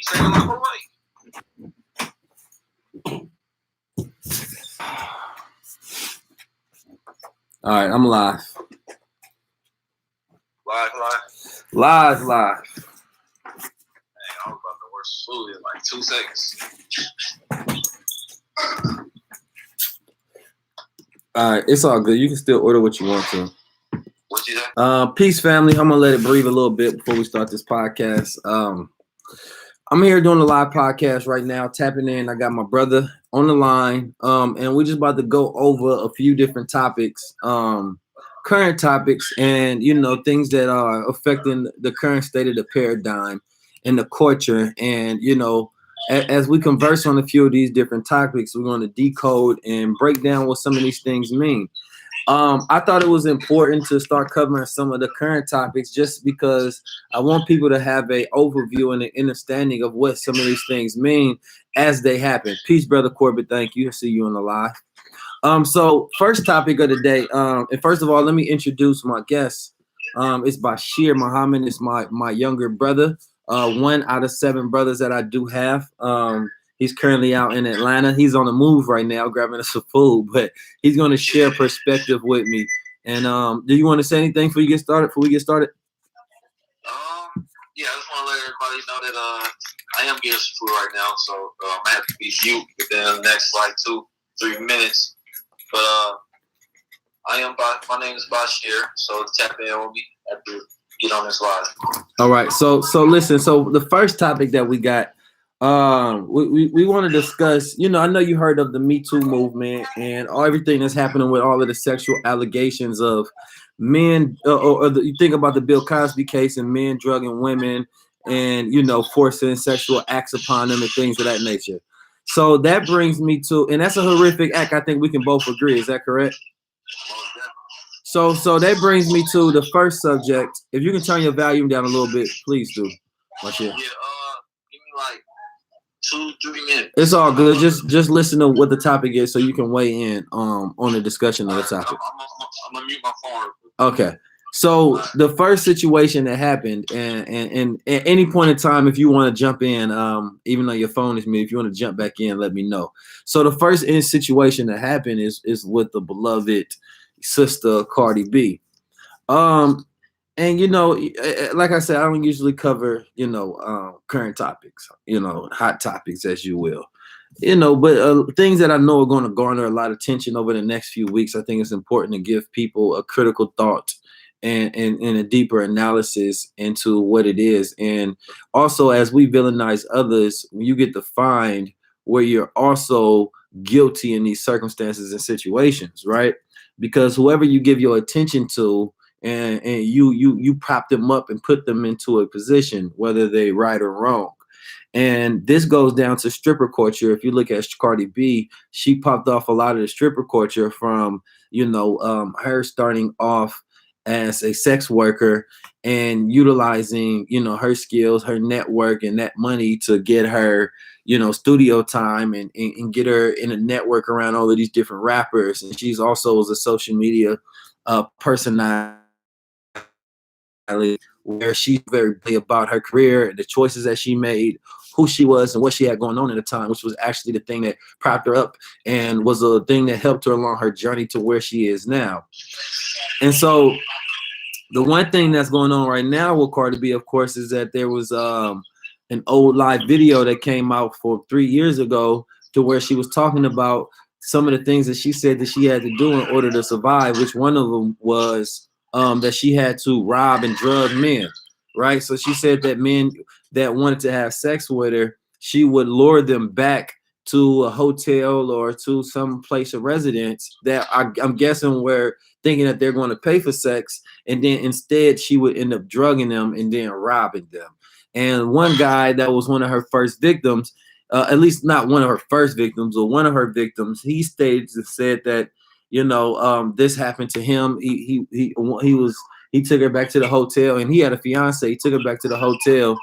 saving a lot more money. All right, I'm live. Live. Live. Dang, I was about to order food in like 2 seconds. All right, it's all good. You can still order what you want to. What you say? Peace, family. I'm gonna let it breathe a little bit before we start this podcast. I'm here doing a live podcast right now, tapping in. I got my brother on the line, and we're just about to go over a few different topics, current topics, and things that are affecting the current state of the paradigm and the culture. And as we converse on a few of these different topics, we're going to decode and break down what some of these things mean. I thought it was important to start covering some of the current topics just because I want people to have an overview and an understanding of what some of these things mean as they happen. Peace, Brother Corbett. Thank you. I see you on the live. So first topic of the day. And first of all, let me introduce my guest. It's Bashir Muhammad. It's my younger brother. One out of 7 brothers that I do have. He's currently out in Atlanta. He's on the move right now, grabbing us some food, but he's going to share perspective with me. And do you want to say anything before we get started? Yeah, I just want to let everybody know that I am getting some food right now, so I'm gonna have to be mute within the next like 2-3 minutes. But my name is Bashir, so tap in with me after get on this live. All right. So listen. So the first topic that we got. We want to discuss, I know you heard of the Me Too movement and everything that's happening with all of the sexual allegations of men, you think about the Bill Cosby case and men drugging women and, forcing sexual acts upon them and things of that nature. So that brings me to, and that's a horrific act. I think we can both agree. Is that correct? So that brings me to the first subject. If you can turn your volume down a little bit, please do. Yeah, give me like 2-3 minutes. It's all good. Just listen to what the topic is so you can weigh in on the discussion of the topic. I'm gonna mute my phone. Okay. So the first situation that happened, and at any point in time, if you want to jump in, even though your phone is muted, if you want to jump back in, let me know. So the first situation that happened is with the beloved sister Cardi B. And like I said, I don't usually cover, current topics, hot topics, as you will, but things that I know are going to garner a lot of attention over the next few weeks. I think it's important to give people a critical thought and a deeper analysis into what it is. And also, as we villainize others, you get to find where you're also guilty in these circumstances and situations, right? Because whoever you give your attention to, and you prop them up and put them into a position, whether they right or wrong. And this goes down to stripper culture. If you look at Cardi B, she popped off a lot of the stripper culture from, her starting off as a sex worker and utilizing, her skills, her network, and that money to get her, studio time and get her in a network around all of these different rappers. And she's also was a social media personality, where she's very clear about her career, the choices that she made, who she was, and what she had going on at the time, which was actually the thing that propped her up and was a thing that helped her along her journey to where she is now. And so the one thing that's going on right now with Cardi B, of course, is that there was an old live video that came out for 3 years ago to where she was talking about some of the things that she said that she had to do in order to survive, which one of them was that she had to rob and drug men, right? So she said that men that wanted to have sex with her, she would lure them back to a hotel or to some place of residence that I'm guessing were thinking that they're going to pay for sex. And then instead she would end up drugging them and then robbing them. And one guy that was one of her first victims, at least not one of her first victims, but one of her victims, he staged and said that, this happened to him. He took her back to the hotel, and he had a fiance. He took her back to the hotel.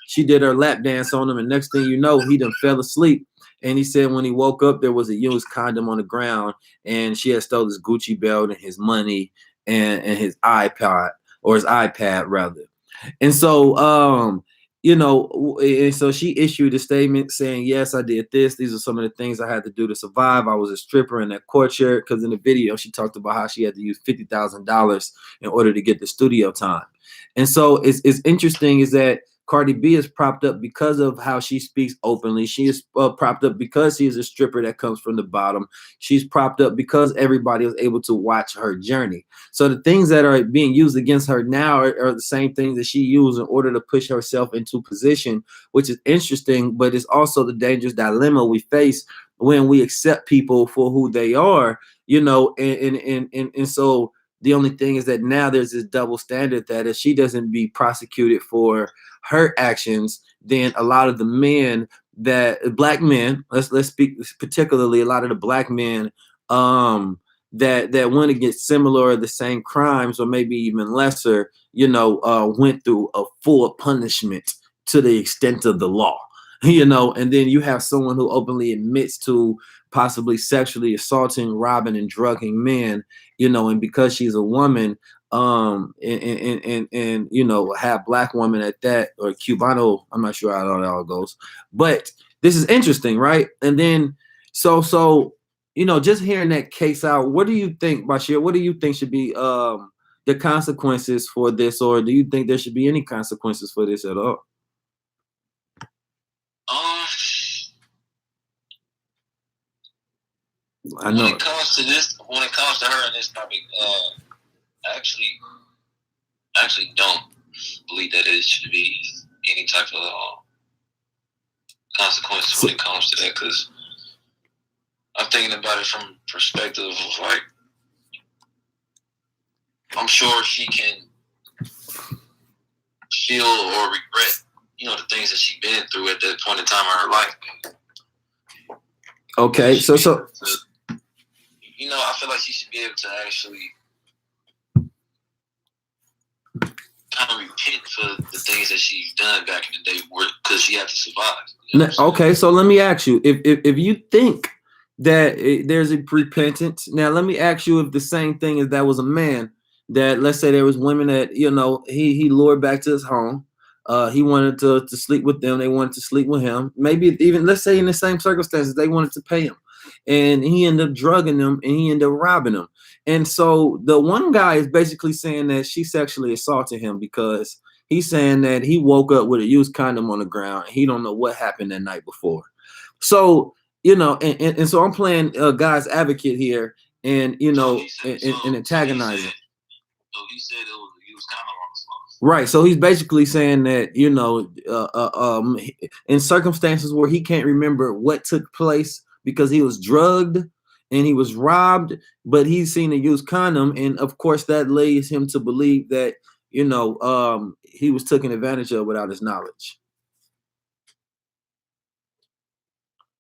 She did her lap dance on him, and next thing you know, he done fell asleep. And he said when he woke up, there was a used condom on the ground, and she had stole his Gucci belt and his money and his iPad rather. And so you know, and so she issued a statement saying, yes, I did this. These are some of the things I had to do to survive. I was a stripper in that courtyard, because in the video she talked about how she had to use $50,000 in order to get the studio time. And so it's interesting is that Cardi B is propped up because of how she speaks openly. She is propped up because she is a stripper that comes from the bottom. She's propped up because everybody was able to watch her journey. So the things that are being used against her now are the same things that she used in order to push herself into position, which is interesting, but it's also the dangerous dilemma we face when we accept people for who they are, you know, and so the only thing is that now there's this double standard that if she doesn't be prosecuted for her actions, then a lot of the men that black men, let's speak particularly a lot of the black men that want to get similar or the same crimes or maybe even lesser, you know, went through a full punishment to the extent of the law, you know, and then you have someone who openly admits to possibly sexually assaulting, robbing, and drugging men, you know, and because she's a woman, and you know, have black women at that, or Cubano, I'm not sure how that all goes, but this is interesting, right? And then so you know, just hearing that case out, what do you think, Bashir? What do you think should be the consequences for this, or do you think there should be any consequences for this at all? I know. When it comes to this, when it comes to her and this topic, I actually don't believe that it should be any type of consequences when it comes to that, because I'm thinking about it from perspective of like, I'm sure she can feel or regret, you know, the things that she's been through at that point in time in her life. Okay, so you know, I feel like she should be able to actually kind of repent for the things that she's done back in the day, because she had to survive. You know, okay, so let me ask you, if you think that there's a repentance, now let me ask you if the same thing as that was a man, that let's say there was women that, you know, he lured back to his home, he wanted to sleep with them, they wanted to sleep with him, maybe even let's say in the same circumstances they wanted to pay him, and he ended up drugging them and he ended up robbing them. And so the one guy is basically saying that she sexually assaulted him because he's saying that he woke up with a used condom on the ground. He don't know what happened that night before. So, you know, and so I'm playing guy's advocate here, and, you know, and antagonizing. So he said it was a used condom on the floor. Right. So he's basically saying that, you know, in circumstances where he can't remember what took place because he was drugged and he was robbed, but he's seen a used condom. And of course, that leads him to believe that, you know, he was taken advantage of without his knowledge.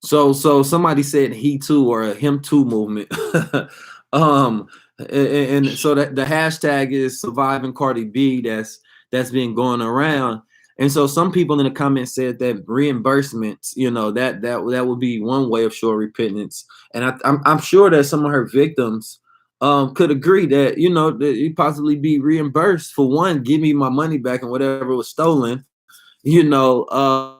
So somebody said he too, or a him too movement. And so that the hashtag is surviving Cardi B that's been going around. And so some people in the comments said that reimbursements, you know, that would be one way of showing repentance. And I'm sure that some of her victims could agree that, you know, that you possibly be reimbursed for, one, give me my money back and whatever was stolen, you know,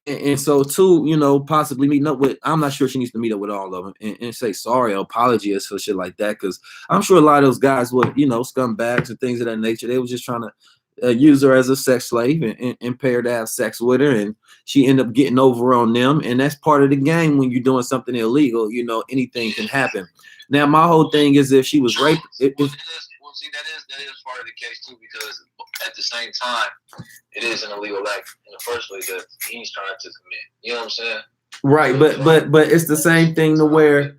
and so two, you know, possibly meeting up with, I'm not sure she needs to meet up with all of them and say sorry or apologies for shit like that, because I'm sure a lot of those guys were, you know, scumbags and things of that nature. They were just trying to use her as a sex slave and pay her to have sex with her, and she ended up getting over on them. And that's part of the game. When you're doing something illegal, you know, anything can happen. Now my whole thing is, if she was raped, see, that is part of the case too, because at the same time, it is an illegal act in the first place that he's trying to commit. You know what I'm saying? Right, but it's the same thing to where,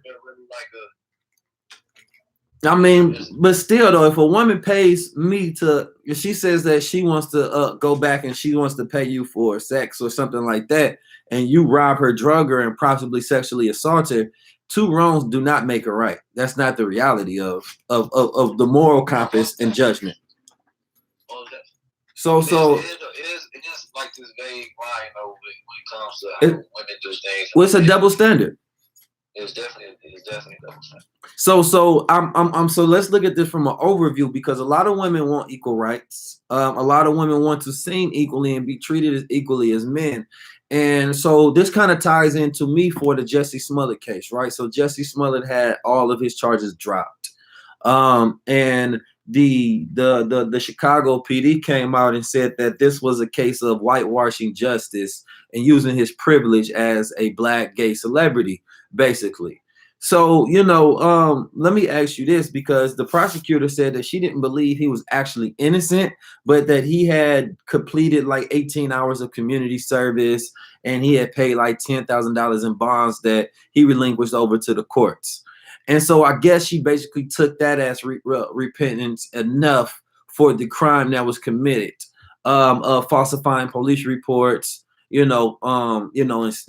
I mean, but still though, if a woman pays me to, if she says that she wants to go back and she wants to pay you for sex or something like that, and you rob her, drug her, and possibly sexually assault her, two wrongs do not make a right. That's not the reality of the moral compass and judgment. So it is like this vague line, you know, when it comes to how women do things. Well, it's a double standard. It's definitely a double standard. So let's look at this from an overview, because a lot of women want equal rights. A lot of women want to seem equally and be treated as equally as men. And so this kind of ties into me for the Jussie Smollett case, right? So Jussie Smollett had all of his charges dropped. And the Chicago PD came out and said that this was a case of whitewashing justice and using his privilege as a black gay celebrity, basically. So, let me ask you this, because the prosecutor said that she didn't believe he was actually innocent, but that he had completed like 18 hours of community service and he had paid like $10,000 in bonds that he relinquished over to the courts. And so I guess she basically took that as repentance enough for the crime that was committed, of falsifying police reports, and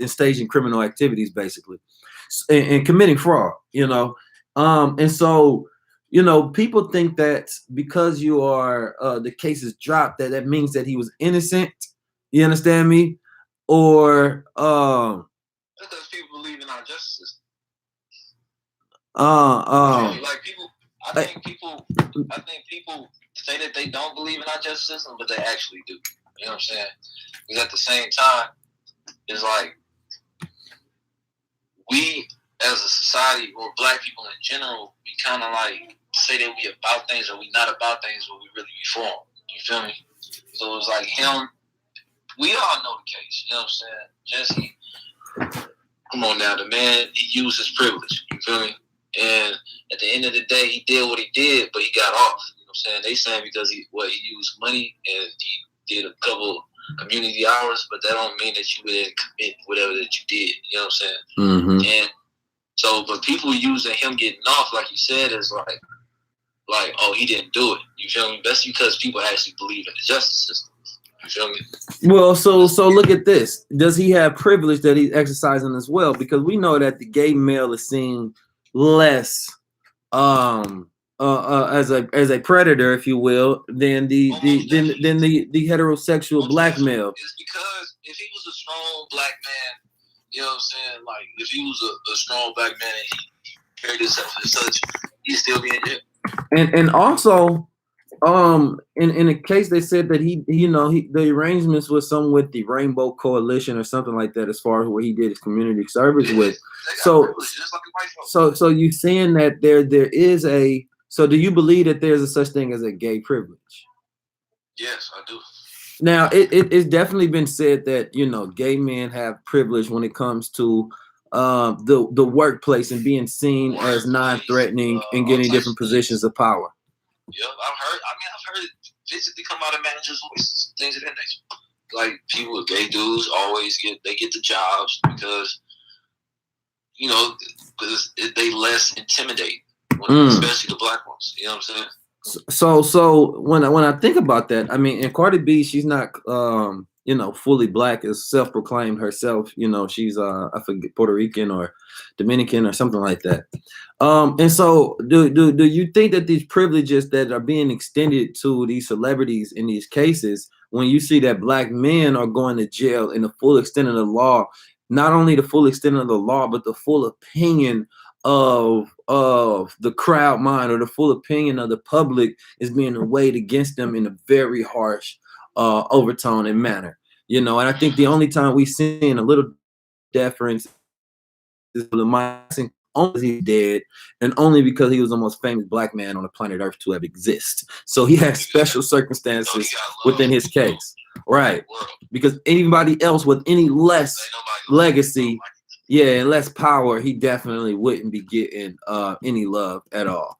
staging criminal activities, basically, and committing fraud, and so, people think that because you are the case is dropped, that means that he was innocent. You understand me? Or because people believe in our justice system. Like people, I think people say that they don't believe in our justice system, but they actually do. You know what I'm saying? Because at the same time, it's like we as a society, or black people in general, we kind of like say that we about things or we not about things, but we really be for them. You feel me? So it's like him. We all know the case. You know what I'm saying? Jussie, come on now, the man, he used his privilege. You feel me? And at the end of the day, he did what he did, but he got off. You know what I'm saying? They saying because he used money and he did a couple community hours, but that don't mean that you didn't commit whatever that you did. You know what I'm saying? Mm-hmm. And so, but people using him getting off, like you said, is like, oh, he didn't do it. You feel me? That's because people actually believe in the justice system. You feel me? Well, so look at this. Does he have privilege that he's exercising as well? Because we know that the gay male is seen less as a predator, if you will, than the heterosexual black male. It's because if he was a strong black man, you know what I'm saying? Like if he was a strong black man and he carried himself as such, he'd still be in jail. And also, in a case they said that the arrangements was some with the Rainbow Coalition or something like that, as far as where he did his community service with. So you saying that there is a, so do you believe that there's a such thing as a gay privilege? Yes, I do. Now it's definitely been said that gay men have privilege when it comes to the workplace and being seen as non-threatening and getting different positions of power. Yeah, I've heard it physically come out of managers' voices, things of that nature. Like people with gay dudes always get the jobs because they less intimidate, especially the black ones. You know what I'm saying? So when I think about that, I mean, and Cardi B, she's not fully black, is self-proclaimed herself. She's I forget, Puerto Rican or Dominican or something like that. And so do you think that these privileges that are being extended to these celebrities in these cases, when you see that black men are going to jail in the full extent of the law, not only the full extent of the law, but the full opinion of the crowd mind or the full opinion of the public is being weighed against them in a very harsh overtone and manner, and I think the only time we've seen a little deference is only he's dead, and only because he was the most famous black man on the planet Earth to have exist. So he has special circumstances within his case, right? Because anybody else with any less legacy, and less power, he definitely wouldn't be getting any love at all.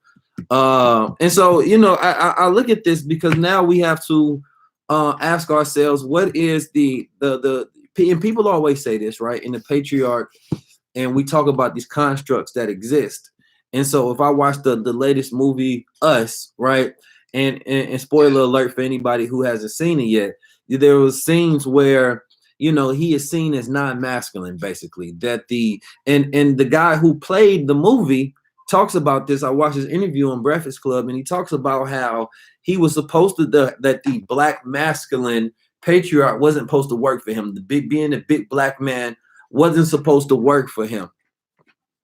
And so I look at this because now we have to ask ourselves, what is the and people always say this, right, in the patriarch, and we talk about these constructs that exist. And so if I watch the latest movie Us, right, and spoiler alert for anybody who hasn't seen it yet, there was scenes where he is seen as non-masculine, basically. That and the guy who played the movie talks about this. I watched his interview on Breakfast Club, and he talks about how he was supposed to that the black masculine patriarch wasn't supposed to work for him. Being a big black man wasn't supposed to work for him.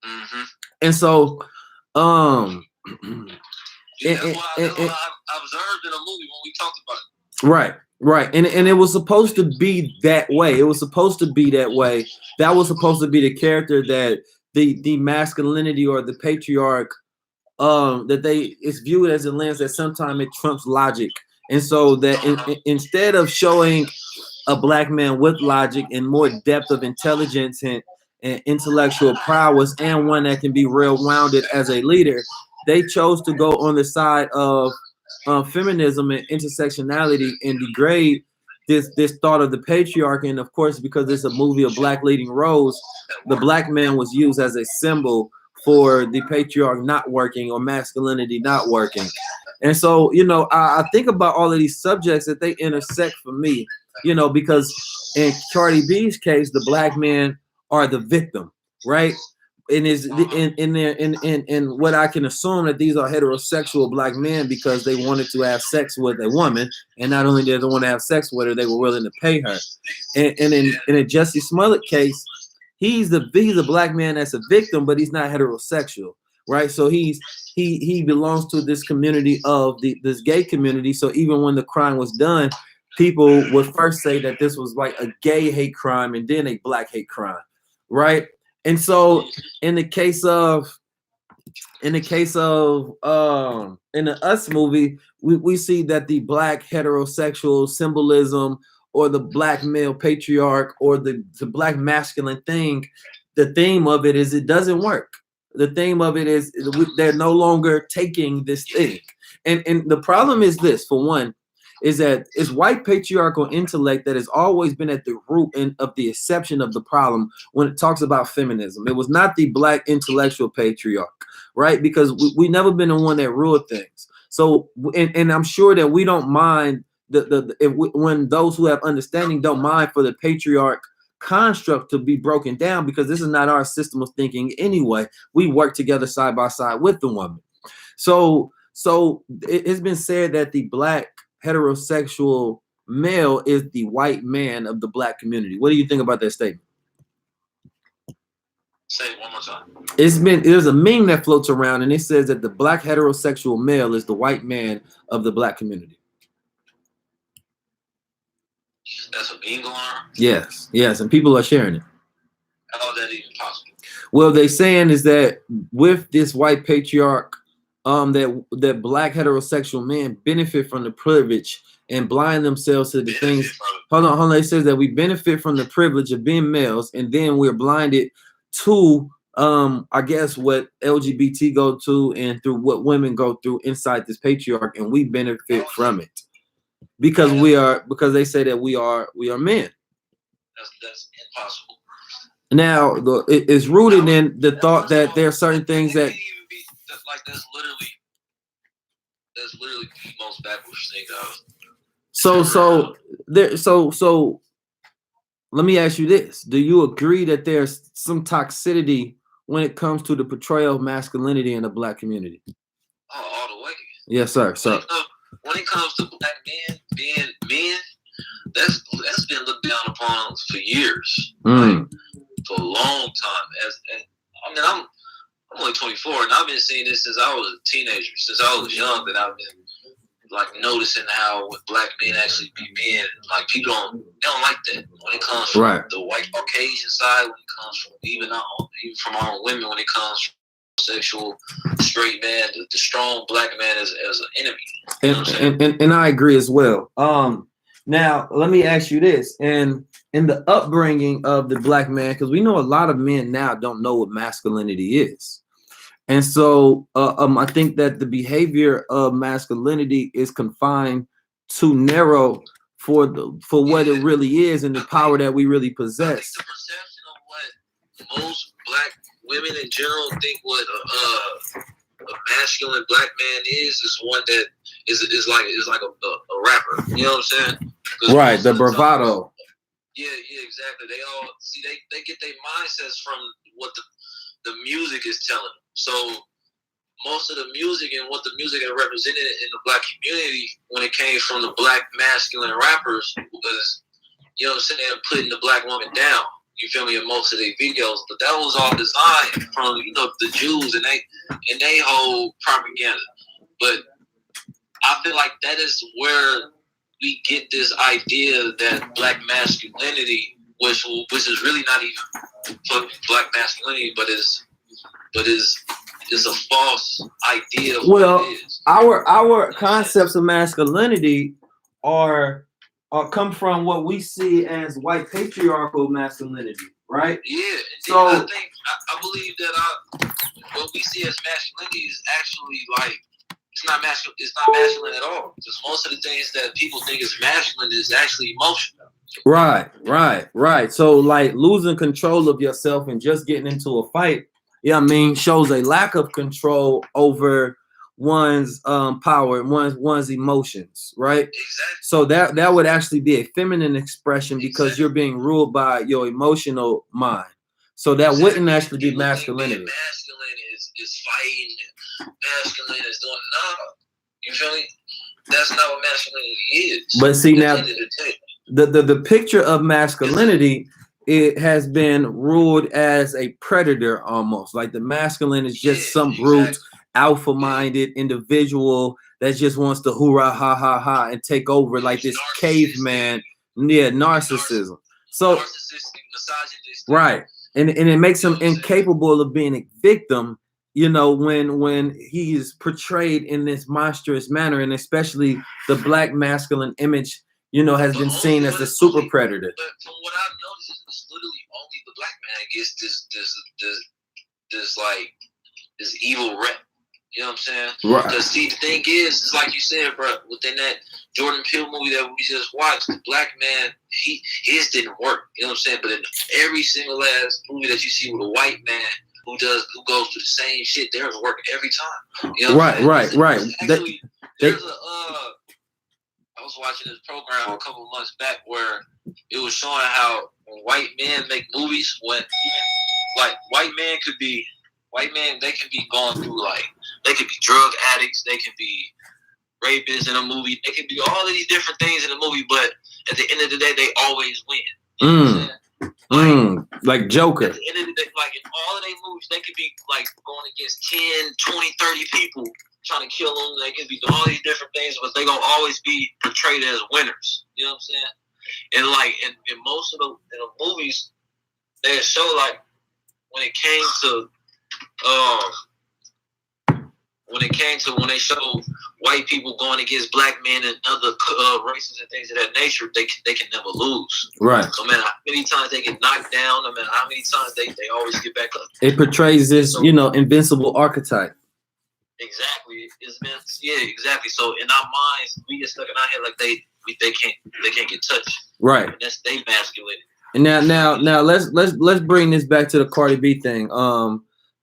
Mm-hmm. And so, yeah, that's what I observed in a movie when we talked about it. Right. And it was supposed to be that way. It was supposed to be that way. That was supposed to be the character that the masculinity or the patriarch, that it's viewed as a lens that sometimes it trumps logic. And so that instead of showing a black man with logic and more depth of intelligence and intellectual prowess, and one that can be well-rounded as a leader, they chose to go on the side of feminism and intersectionality and degrade this thought of the patriarchy. And of course, because it's a movie of black leading roles, the black man was used as a symbol for the patriarch not working or masculinity not working. And so, I think about all of these subjects that they intersect for me, because in Cardi B's case, the black men are the victim, right? And is in what I can assume that these are heterosexual black men because they wanted to have sex with a woman, and not only did they want to have sex with her, they were willing to pay her. And in a Jussie Smollett case, he's a black man that's a victim, but he's not heterosexual, right? So he belongs to this community of this gay community. So even when the crime was done, people would first say that this was like a gay hate crime and then a black hate crime, right? And so in the case of in the Us movie, we see that the black heterosexual symbolism or the black male patriarch or the black masculine thing, the theme of it is it doesn't work. The theme of it is they're no longer taking this thing. And the problem is this, for one, is that it's white patriarchal intellect that has always been at the root of the exception of the problem when it talks about feminism. It was not the black intellectual patriarch, right? Because we never been the one that ruled things. So, and I'm sure that we don't mind when those who have understanding don't mind for the patriarch construct to be broken down, because this is not our system of thinking anyway. We work together side by side with the woman. So it's been said that the black heterosexual male is the white man of the black community. What do you think about that statement? Say it one more time. There's a meme that floats around and it says that the black heterosexual male is the white man of the black community. That's a meme going on? Yes, and people are sharing it. How is that even possible? Well, they're saying is that with this white patriarch, that black heterosexual men benefit from the privilege and blind themselves to the things. Hold on. It says that we benefit from the privilege of being males, and then we're blinded to I guess what LGBT go to and through what women go through inside this patriarch, and we benefit from it because they say that we are men. That's impossible. Now it's rooted in the thought that there are certain things that that's literally the most backwards thing of. So let me ask you this. Do you agree that there's some toxicity when it comes to the portrayal of masculinity in the black community? Oh, all the way. Yes, sir. So when it comes to black men being men, that's been looked down upon for years. Like, for a long time. I'm only 24, and I've been seeing this since I was a teenager. Since I was young, that I've been like noticing how when black men actually be men, like people don't like that when it comes from the white Caucasian side, when it comes from even from our own women, when it comes from sexual straight man, the strong black man as an enemy. You know what I'm saying? And I agree as well. Now let me ask you this, and in the upbringing of the black man, because we know a lot of men now don't know what masculinity is. And so I think that the behavior of masculinity is confined too narrow for what it really is and the power that we really possess. I think the perception of what most black women in general think what a masculine black man is one that is like a rapper. You know what I'm saying? Right, the bravado. Yeah, exactly. They all see they get their mindsets from what the music is telling them. So most of the music and what the music had represented in the black community when it came from the black masculine rappers was, you know what I'm saying, putting the black woman down. You feel me? In most of their videos, but that was all designed from the Jews and they whole propaganda. But I feel like that is where we get this idea that black masculinity, which is really not even black masculinity, but is a false idea of what it is. Our concepts of masculinity are come from what we see as white patriarchal masculinity, right? Yeah. So I believe that what we see as masculinity is actually like it's not masculine at all. Because most of the things that people think is masculine is actually emotional. Right. So like losing control of yourself and just getting into a fight, shows a lack of control over one's power, one's emotions, right? Exactly. So that would actually be a feminine expression because you're being ruled by your emotional mind. So that wouldn't actually be masculinity. Masculine is fighting. Masculine is doing you feel me? That's not what masculinity is. But see now, the picture of masculinity, it has been ruled as a predator almost. Like the masculine is just some brute, alpha-minded individual that just wants to hoorah, ha, ha, ha, and take over like this caveman. Yeah, narcissism. So, right. And it makes him incapable of being a victim, when he is portrayed in this monstrous manner, and especially the black masculine image, has been seen as the super predator. But from what I've noticed, it's literally only the black man that gets this evil rep. You know what I'm saying? Right. Because see, the thing is like you said, bro, within that Jordan Peele movie that we just watched, the black man, his didn't work. You know what I'm saying? But in every single last movie that you see with a white man who goes through the same shit, theirs work every time. You know what I'm saying? Right. Actually, I was watching this program a couple months back where it was showing how when white men make movies, when like they can be going through they could be drug addicts, they can be rapists in a movie, they can be all of these different things in a movie, but at the end of the day, they always win. You know what I'm saying? Like Joker. At the end of the day, like in all of their movies, they could be like going against 10, 20, 30 people trying to kill them. They could be doing all these different things, but they're going to always be portrayed as winners. You know what I'm saying? And like in most of the movies, they show like when it came to when they show white people going against black men and other races and things of that nature, they can never lose. Right. No matter how many times they get knocked down, no matter how many times they always get back up. It portrays this, invincible archetype. Exactly. Exactly. So in our minds, we get stuck in our head like they can't get touched. Right. And that's they masculinity. And now let's bring this back to the Cardi B thing.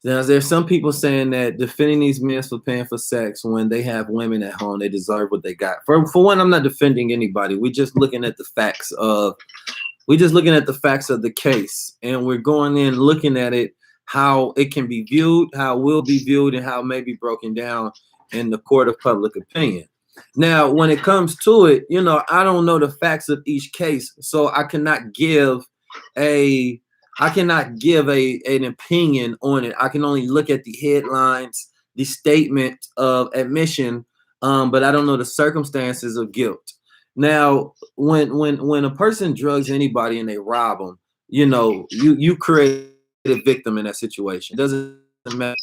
Now, there's some people saying that defending these men for paying for sex when they have women at home, they deserve what they got. For one, I'm not defending anybody. We're just looking at the facts of the case, and we're going in looking at it, how it can be viewed, how it will be viewed, and how it may be broken down in the court of public opinion. Now, when it comes to it, I don't know the facts of each case, so I cannot give an opinion on it. I can only look at the headlines, the statement of admission, but I don't know the circumstances of guilt. Now, when a person drugs anybody and they rob them, you create a victim in that situation. It doesn't matter,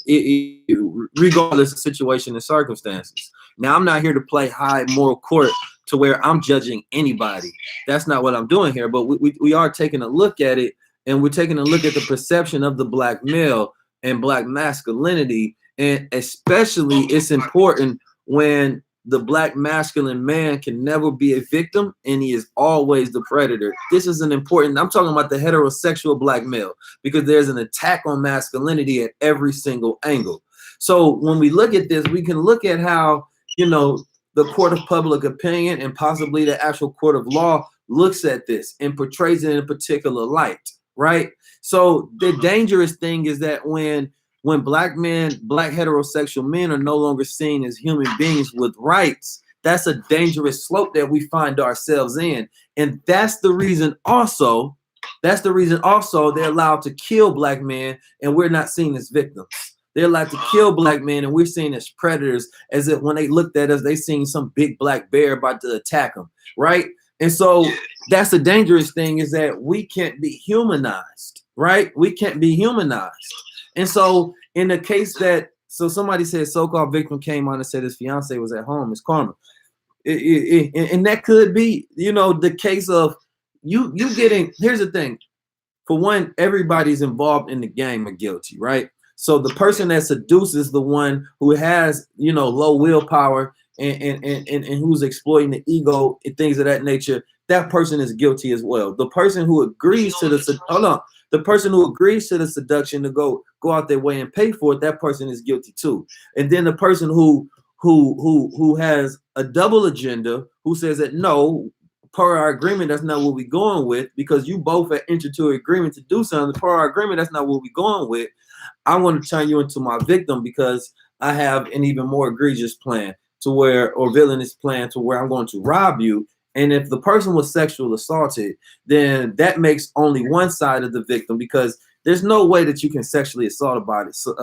regardless of situation and circumstances. Now, I'm not here to play high moral court to where I'm judging anybody. That's not what I'm doing here. But we are taking a look at it. And we're taking a look at the perception of the black male and black masculinity. And especially it's important when the black masculine man can never be a victim and he is always the predator. This is I'm talking about the heterosexual black male, because there's an attack on masculinity at every single angle. So when we look at this, we can look at how, the court of public opinion and possibly the actual court of law looks at this and portrays it in a particular light. Right. So the dangerous thing is that when black heterosexual men are no longer seen as human beings with rights, that's a dangerous slope that we find ourselves in. And that's the reason also That's the reason also they're allowed to kill black men and we're not seen as victims. They're allowed to kill black men and we're seen as predators, as if when they looked at us, they seen some big black bear about to attack them, right? And so that's the dangerous thing, is that we can't be humanized, right? We can't be humanized. And so in the case that, so somebody said so-called victim came on and said his fiance was at home, it's karma. And that could be, you know, the case of you getting, here's the thing. For one, everybody's involved in the game are guilty, right? So the person that seduces the one who has, you know, low willpower and who's exploiting the ego and things of that nature, that person is guilty as well. The person who agrees to the person who agrees to the seduction to go out their way and pay for it, that person is guilty too. And then the person who has a double agenda, who says that no, per our agreement, that's not what we're going with, because you both have entered into an agreement to do something. Per our agreement, that's not what we're going with. I want to turn you into my victim because I have an even more egregious plan to where, or villainous plan to where I'm going to rob you. And if the person was sexually assaulted, then that makes only one side of the victim, because there's no way that you can sexually assault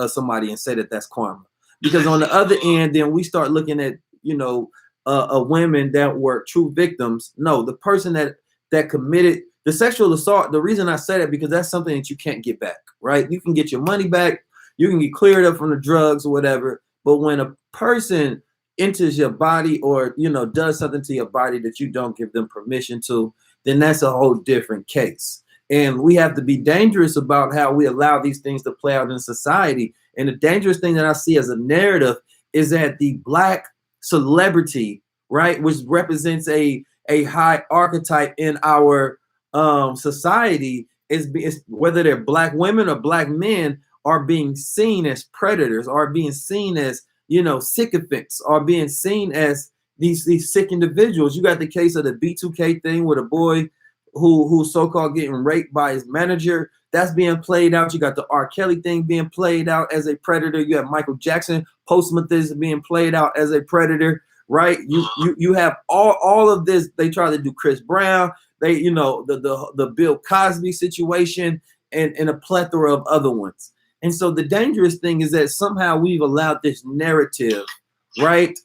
somebody and say that that's karma. Because on the other end, then we start looking at, you know, women that were true victims. No, the person that committed the sexual assault, the reason I say that, because that's something that you can't get back, right? You can get your money back, you can get cleared up from the drugs or whatever, but when a person enters your body or, you know, does something to your body that you don't give them permission to, then that's a whole different case. And we have to be dangerous about how we allow these things to play out in society. And the dangerous thing that I see as a narrative is that the black celebrity, right, which represents a high archetype in our society, is whether they're black women or black men, are being seen as predators, are being seen as, you know, sycophants, are being seen as these sick individuals. You got the case of the B2K thing with a boy who's so-called getting raped by his manager. That's being played out. You got the R. Kelly thing being played out as a predator. You have Michael Jackson post-mortem being played out as a predator, right? You have all of this. They try to do Chris Brown. They, you know, the Bill Cosby situation and a plethora of other ones. And so the dangerous thing is that somehow we've allowed this narrative, right,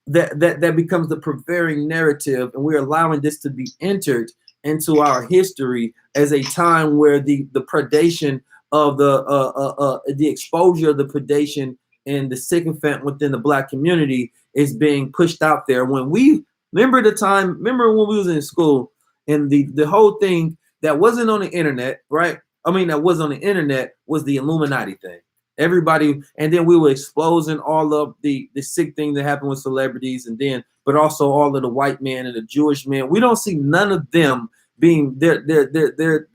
that becomes the prevailing narrative, and we're allowing this to be entered into our history as a time where the predation of the exposure of the predation and the sycophant within the black community is being pushed out there. When we remember when we was in school, and the whole thing that wasn't on the internet, right? I mean, that was on the internet was the Illuminati thing. Everybody, and then we were exposing all of the sick thing that happened with celebrities, and then, but also all of the white men and the Jewish men. We don't see none of them being their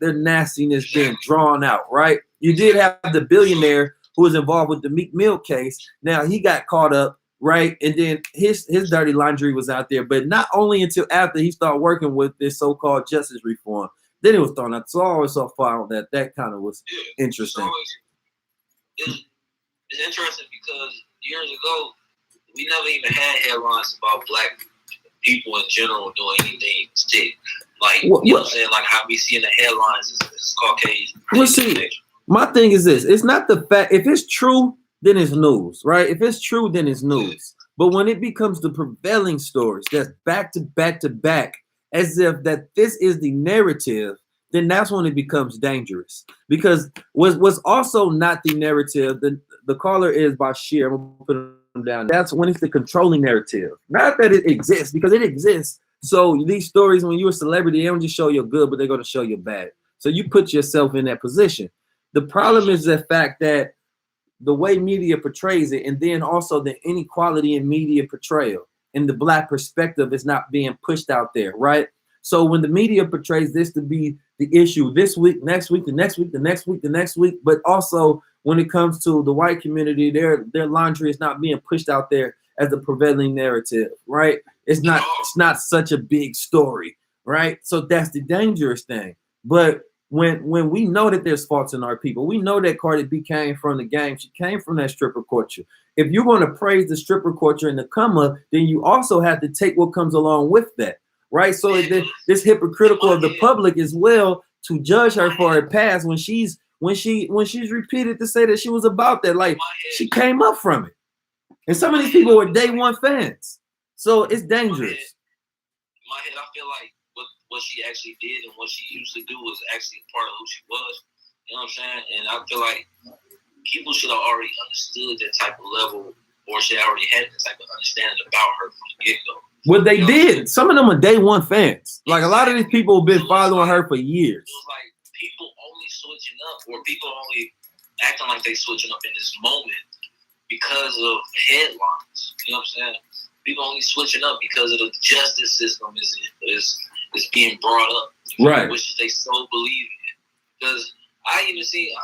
nastiness being drawn out, right? You did have the billionaire who was involved with the Meek Mill case. Now he got caught up, right? And then his dirty laundry was out there, but not only until after he started working with this so-called justice reform, then it was thrown out. So I always saw file that kind of was interesting. It's interesting because years ago, we never even had headlines about black people in general doing anything sick. Like, you know what I'm saying? Like how we see in the headlines is Caucasian. Well, see, my thing is this. It's not the fact. If it's true, then it's news, right? If it's true, then it's news. But when it becomes the prevailing stories that's back to back to back, as if that this is the narrative, then that's when it becomes dangerous. Because what's also not the narrative, the caller is Bashir. I'm gonna put him down. That's when it's the controlling narrative. Not that it exists, because it exists. So these stories, when you're a celebrity, they don't just show you good, but they're gonna show you bad. So you put yourself in that position. The problem is the fact that the way media portrays it, and then also the inequality in media portrayal and the black perspective is not being pushed out there, right? So when the media portrays this to be the issue this week, next week, the next week, the next week, the next week, but also when it comes to the white community, their laundry is not being pushed out there as the prevailing narrative, right? It's not such a big story, right? So that's the dangerous thing. But when we know that there's faults in our people, we know that Cardi B came from the game. She came from that stripper culture. If you're going to praise the stripper culture and the come up, then you also have to take what comes along with that, right? So this hypocritical of the public as well to judge her for her past when she's repeated to say that she was about that. Like she came up from it. And some of these people were day one fans. So it's dangerous. In my head, I feel like what she actually did and what she used to do was actually part of who she was. You know what I'm saying? And I feel like people should have already understood that type of level, or should have already had that type of understanding about her from the get-go. Well, they did. Some of them are day one fans. Like a lot of these people have been following her for years. It was like people only switching up, or people only acting like they switching up in this moment because of headlines. You know what I'm saying? People only switching up because of the justice system is being brought up, right? Which they so believe in. Because I even see,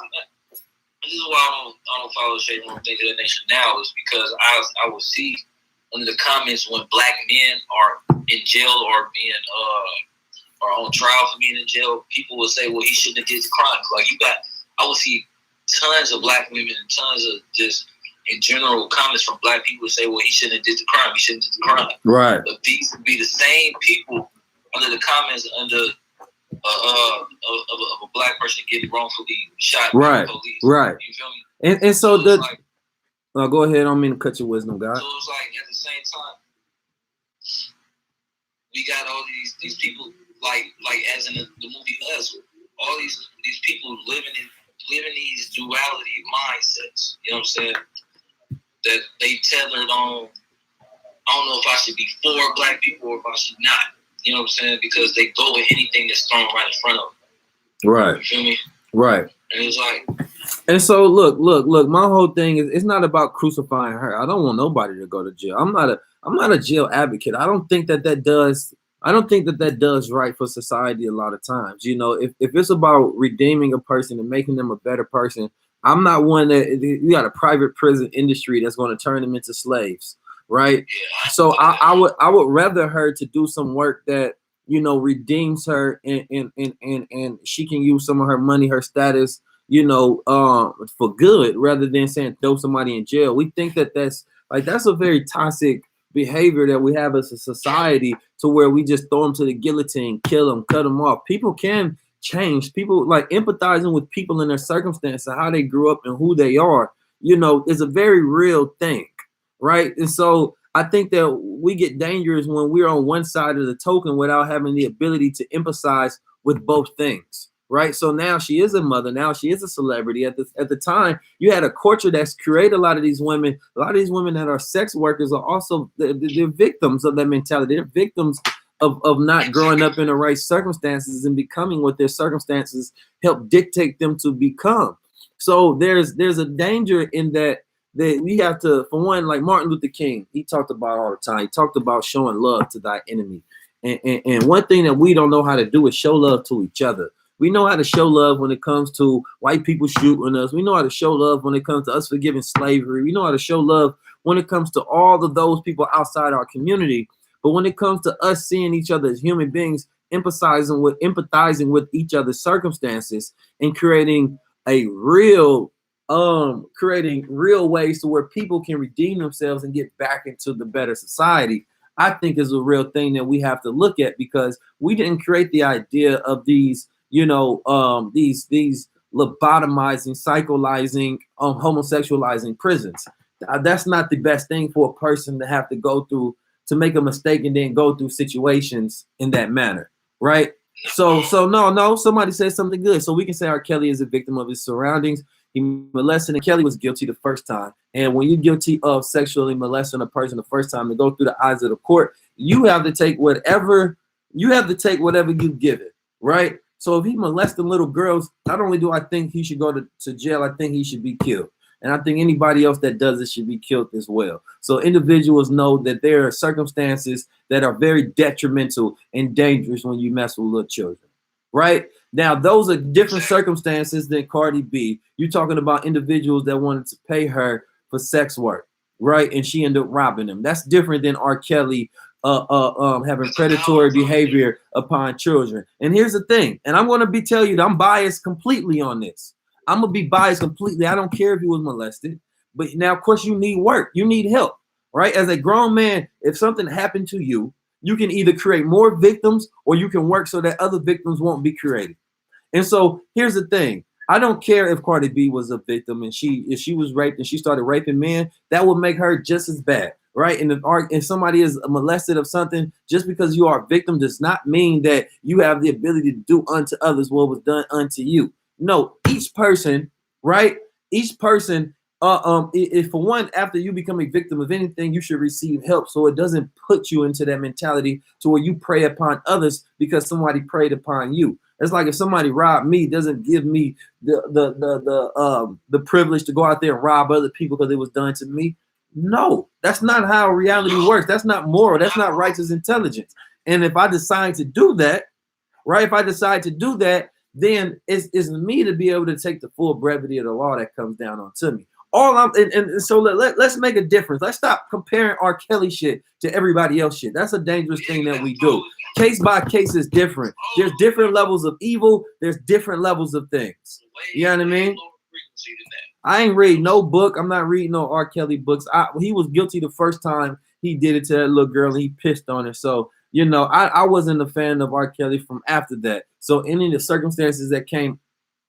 this is why I don't follow Shade Room Things of that Nation now, is because I will see under the comments when black men are in jail or being or on trial for being in jail, people will say, well, he shouldn't have did the crime. Like I will see tons of black women and tons of just in general comments from black people say, well, he shouldn't have did the crime. He shouldn't have did the crime. Right. But these would be the same people under the comments under of a black person getting wrongfully shot by the police. Right. You feel me? And so the like, go ahead. I don't mean to cut your wisdom, guy. So it's like at the same time, we got all these people like as in the movie Us, all these people living these duality mindsets. You know what I'm saying? That they tethered on. I don't know if I should be for black people or if I should not. You know what I'm saying? Because they go with anything that's thrown right in front of them. Right. You feel me? Right. And it's like. And so look. My whole thing is it's not about crucifying her. I don't want nobody to go to jail. I'm not a jail advocate. I don't think that does. I don't think that does right for society a lot of times. You know, if it's about redeeming a person and making them a better person, I'm not one that you got a private prison industry that's going to turn them into slaves, right? Yeah, so I would rather her to do some work that, you know, redeems her and she can use some of her money, her status, you know, for good, rather than saying throw somebody in jail. We think that's a very toxic behavior that we have as a society, to where we just throw them to the guillotine, kill them, cut them off. People can change. People like empathizing with people in their circumstance and how they grew up and who they are, you know, is a very real thing, right? And so I think that we get dangerous when we're on one side of the token without having the ability to empathize with both things, right? So now she is a mother. Now she is a celebrity. At the time, you had a culture that's created a lot of these women. A lot of these women that are sex workers are also they're victims of that mentality. They're victims of not growing up in the right circumstances and becoming what their circumstances help dictate them to become. So there's a danger in that we have to, for one, like Martin Luther King, he talked about all the time. He talked about showing love to thy enemy. And one thing that we don't know how to do is show love to each other. We know how to show love when it comes to white people shooting us. We know how to show love when it comes to us forgiving slavery. We know how to show love when it comes to all of those people outside our community. But when it comes to us seeing each other as human beings, empathizing with each other's circumstances and creating real ways to where people can redeem themselves and get back into the better society, I think is a real thing that we have to look at, because we didn't create the idea of these, you know, these lobotomizing, psycholizing, homosexualizing prisons. That's not the best thing for a person to have to go through, to make a mistake and then go through situations in that manner, right? So no, somebody said something good. So we can say R. Kelly is a victim of his surroundings. He molested, and Kelly was guilty the first time. And when you're guilty of sexually molesting a person the first time, to go through the eyes of the court, you have to take whatever you give it, right? So if he molested little girls, not only do I think he should go to jail, I think he should be killed. And I think anybody else that does it should be killed as well. So individuals know that there are circumstances that are very detrimental and dangerous when you mess with little children, right? Now, those are different circumstances than Cardi B. You're talking about individuals that wanted to pay her for sex work, right? And she ended up robbing them. That's different than R. Kelly having predatory behavior upon children. And here's the thing, and I'm going to tell you that I'm biased completely on this. I'm going to be biased completely. I don't care if he was molested, but now, of course, you need work. You need help, right? As a grown man, if something happened to you, you can either create more victims or you can work so that other victims won't be created. And so here's the thing. I don't care if Cardi B was a victim and if she was raped and she started raping men, that would make her just as bad, right? And if somebody is molested of something, just because you are a victim does not mean that you have the ability to do unto others what was done unto you. No, each person, right? Each person, if for one, after you become a victim of anything, you should receive help, so it doesn't put you into that mentality to where you prey upon others because somebody preyed upon you. It's like if somebody robbed me, doesn't give me the privilege to go out there and rob other people because it was done to me. No, that's not how reality works. That's not moral. That's not righteous intelligence. And if I decide to do that, right? If I decide to do that, then it's me to be able to take the full brevity of the law that comes down onto me. So let's make a difference. Let's stop comparing R. Kelly shit to everybody else shit. That's a dangerous thing that we do. Case by case is different. There's different levels of evil. There's different levels of things. You know what I mean? I ain't read no book. I'm not reading no R. Kelly books. He was guilty the first time he did it to that little girl and he pissed on her. So, you know, I wasn't a fan of R. Kelly from after that. So any of the circumstances that came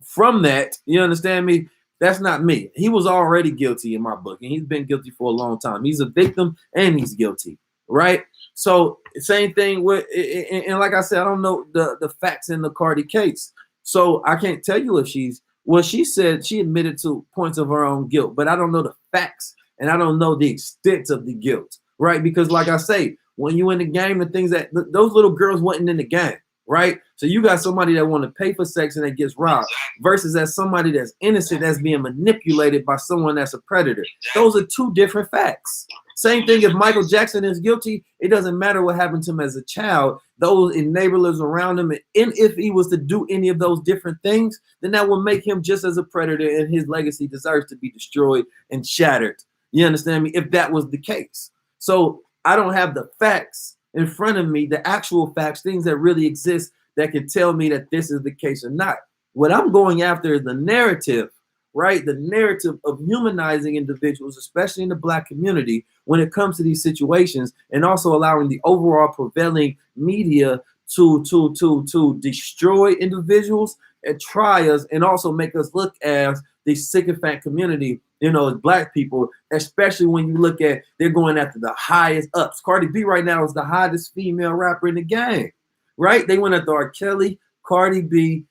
from that, you understand me? That's not me. He was already guilty in my book, and he's been guilty for a long time. He's a victim and he's guilty, right? So same thing with, and like I said, I don't know the facts in the Cardi case. So I can't tell you if she said she admitted to points of her own guilt, but I don't know the facts and I don't know the extent of the guilt, right? Because like I say, when you in the game, the things that those little girls wasn't in the game, right? So you got somebody that want to pay for sex and that gets robbed versus as somebody that's innocent that's being manipulated by someone that's a predator. Those are two different facts. Same thing if Michael Jackson is guilty, it doesn't matter what happened to him as a child. Those enablers around him, and if he was to do any of those different things, then that will make him just as a predator and his legacy deserves to be destroyed and shattered. You understand me? If that was the case. So I don't have the facts in front of me, the actual facts, things that really exist that can tell me that this is the case or not. What I'm going after is the narrative, right? The narrative of humanizing individuals, especially in the Black community, when it comes to these situations, and also allowing the overall prevailing media to destroy individuals and try us, and also make us look as the sycophant community, you know, as Black people, especially when you look at they're going after the highest ups. Cardi B right now is the hottest female rapper in the game, right? They went after R. Kelly, Cardi B,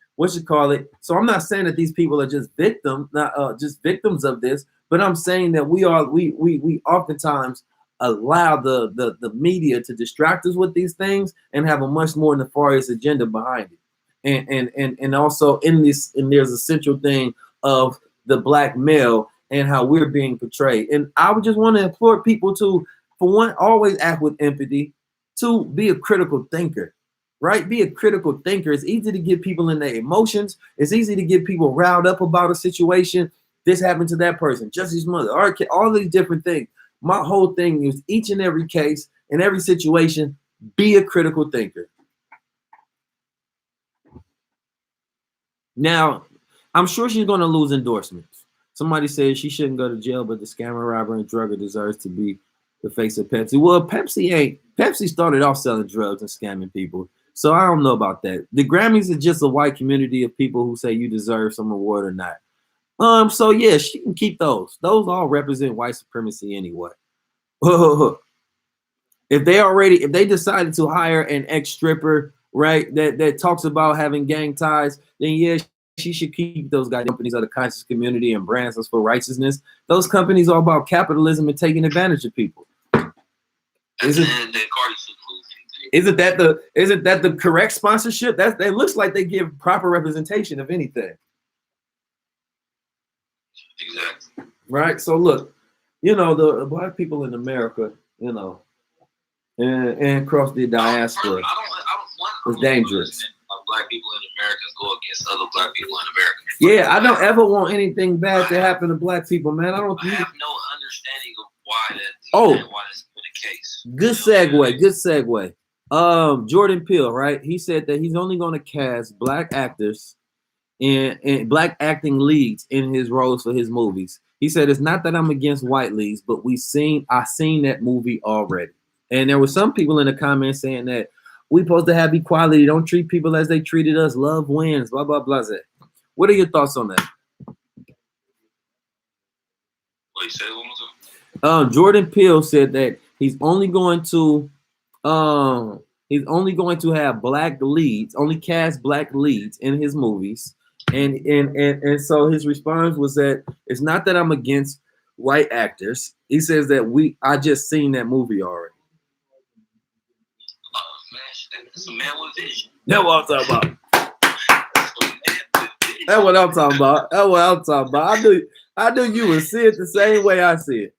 So I'm not saying that these people are just victims, not just victims of this, but I'm saying that we oftentimes allow the media to distract us with these things and have a much more nefarious agenda behind it. And also there's a central thing of the Black male and how we're being portrayed. And I would just want to implore people to, for one, always act with empathy, to be a critical thinker. Right? Be a critical thinker. It's easy to get people in their emotions. It's easy to get people riled up about a situation. This happened to that person, Jussie's mother, all these different things. My whole thing is each and every case, in every situation, be a critical thinker. Now, I'm sure she's going to lose endorsements. Somebody says she shouldn't go to jail, but the scammer, robber, and drugger deserves to be the face of Pepsi. Well, Pepsi started off selling drugs and scamming people. So I don't know about that. The Grammys is just a white community of people who say you deserve some award or not. So yeah, she can keep those. Those all represent white supremacy anyway. If they decided to hire an ex-stripper, right, that talks about having gang ties, then yeah, she should keep those goddamn companies of the conscious community and brands us for righteousness. Those companies are about capitalism and taking advantage of people. Isn't that the correct sponsorship? That looks like they give proper representation of anything. Exactly. Right. So look, you know, the Black people in America, you know, and across the diaspora, is dangerous. Black people in America go against other Black people in America. Yeah, I don't ever want anything bad to happen to Black people, man. I have no understanding of why that's the case. Good segue. Jordan Peele, right? He said that he's only going to cast Black actors in Black acting leads in his roles for his movies. He said it's not that I'm against white leads, but I seen that movie already. And there were some people in the comments saying that, We supposed to have equality. Don't treat people as they treated us. Love wins. Blah blah blah. What are your thoughts on that? What you said? One more time. Jordan Peele said that he's only going to have black leads, only cast black leads in his movies. And so his response was that it's not that I'm against white actors. He says that I just seen that movie already. That's a man with vision. That's what I'm talking about. That's what I'm talking about. That's what I'm talking about. I knew you would see it the same way I see it.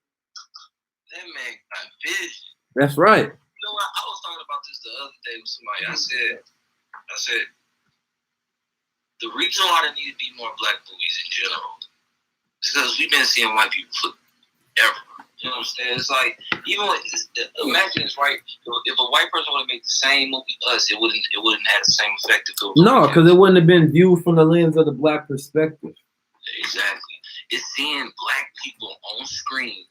That man got vision. That's right. You know what? I was talking about this the other day with somebody. I said, the reason why there need to be more black movies in general is because we've been seeing white people forever. You know what I'm saying? It's like, even imagine it's right. If a white person would have made the same movie us, it wouldn't have the same effect. No, because it wouldn't have been viewed from the lens of the black perspective. Exactly. It's seeing black people on screen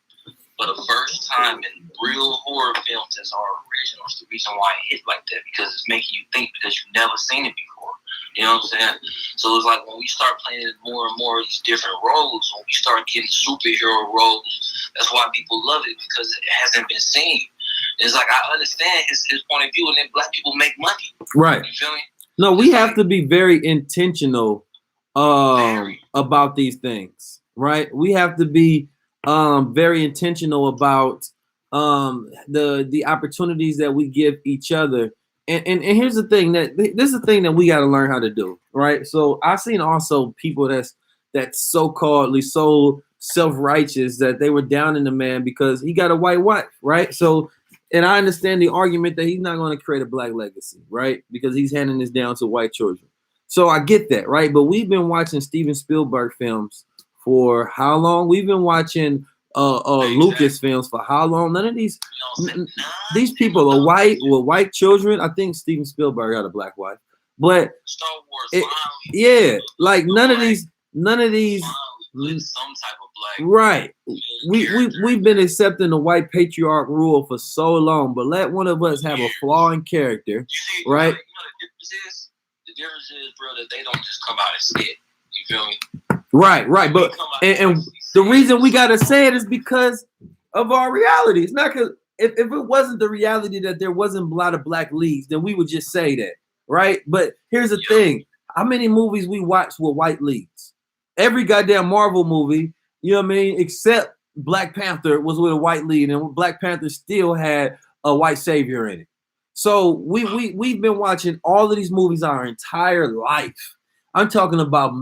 for the first time in real horror films as our originals. The reason why it hit like that, because it's making you think because you've never seen it before. You know what I'm saying? So it's like when we start playing more and more of these different roles, when we start getting superhero roles, that's why people love it, because it hasn't been seen. It's like, I understand his point of view, and then black people make money. Right. You feel me? No, we have to be very intentional about these things, right? We have to be very intentional about the opportunities that we give each other. And here's the thing, this is the thing that we got to learn how to do, right? So I've seen also people that's so-called so self-righteous that they were down in the man because he got a white wife, right? So, and I understand the argument that he's not going to create a black legacy, right? Because he's handing this down to white children. So I get that, right? But we've been watching Steven Spielberg films for how long? We've been watching Lucas films for how long? None of these people are white with white children. I think Steven Spielberg had a black wife, but Star Wars, like none of these with some type of black, right. We've been accepting the white patriarch rule for so long, but let one of us have a flaw in character, right? The difference is, bro, that they don't just come out and say it. You feel me? Right. But and the reason we gotta say it is because of our reality. It's not because if it wasn't the reality that there wasn't a lot of black leads, then we would just say that, right? But here's the thing: how many movies we watched with white leads? Every goddamn Marvel movie, you know what I mean, except Black Panther was with a white lead, and Black Panther still had a white savior in it. So we've been watching all of these movies our entire life. I'm talking about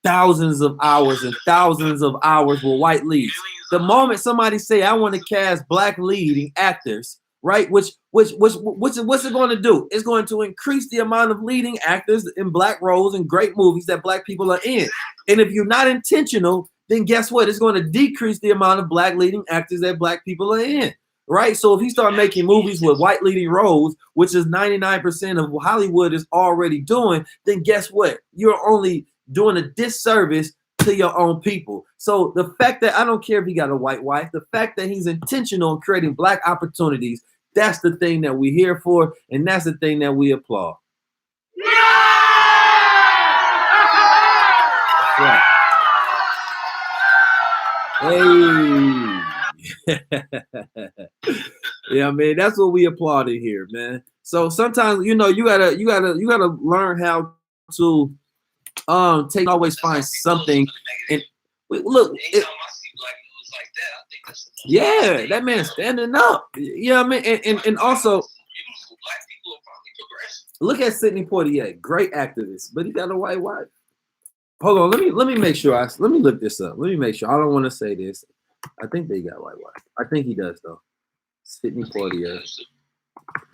thousands of hours and thousands of hours with white leads. The moment somebody say, I want to cast black leading actors, right? What's it going to do? It's going to increase the amount of leading actors in black roles and great movies that black people are in. And if you're not intentional, then guess what? It's going to decrease the amount of black leading actors that black people are in. Right? So if he start making movies with white leading roles, which is 99% of Hollywood is already doing, then guess what? You're only doing a disservice to your own people. So the fact that I don't care if he got a white wife, the fact that he's intentional in creating black opportunities, that's the thing that we're here for, and that's the thing that we applaud. Yeah. Hey. Yeah, man, that's what we applauded here, man. So sometimes, you gotta learn how to always find something. And look, yeah, that man standing up. You know what I mean? And also look at Sidney Poitier, great activist, but he got a white wife. Hold on, let me make sure. Let me look this up. Let me make sure. I don't want to say this. I think they got white wife. I think he does though. Sidney Poitier.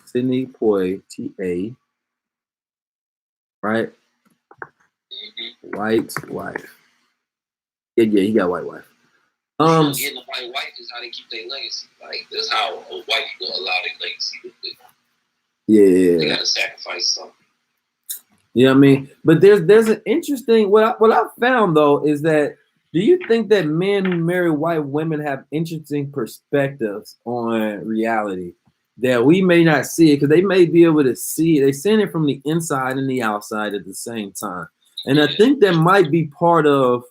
Sidney Poitier. Right? White wife. Yeah, he got white wife. Getting a white wife is how they keep their legacy. Like that's how white people allow their legacy to live. Yeah. They gotta sacrifice something. You know what I mean? But there's an interesting what I found though is that do you think that men who marry white women have interesting perspectives on reality? that we may not see it because they may be able to see it. They seeing it from the inside and the outside at the same time. And I think that might be part of,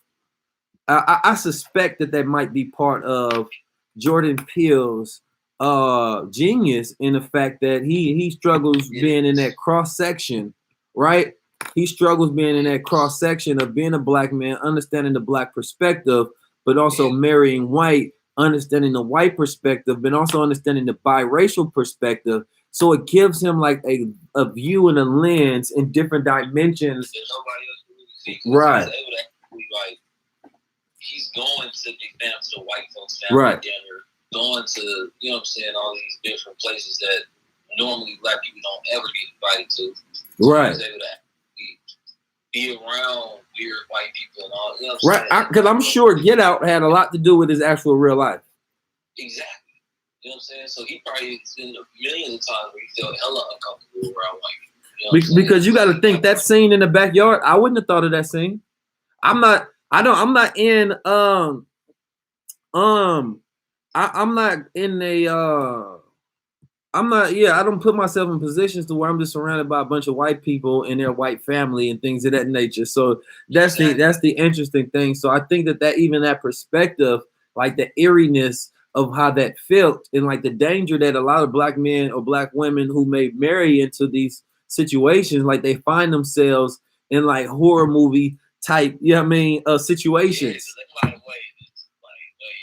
I suspect that might be part of Jordan Peele's genius in the fact that he struggles being in that cross section, right? He struggles being in that cross section of being a black man, understanding the black perspective, but also marrying white, understanding the white perspective, but also understanding the biracial perspective. So it gives him like a view and a lens in different dimensions. Right. He's going to big families, the white folks family right. dinner, going to, you know what I'm saying, all these different places that normally black people don't ever get invited to. So right. he's able to be around weird white people and all, you know what I'm right. Because I'm sure Get Out had a lot to do with his actual real life. Exactly. You know what I'm saying? So he probably seen millions of times where he felt hella uncomfortable around white people. You know because you got to think that scene in the backyard, I wouldn't have thought of that scene. I'm not in I'm not in a I don't put myself in positions to where I'm just surrounded by a bunch of white people and their white family and things of that nature. So that's the interesting thing. So I think that even that perspective, like the eeriness of how that felt and like the danger that a lot of black men or black women who may marry into these situations, like they find themselves in like horror movie type, you know what I mean, situations. Yeah, like,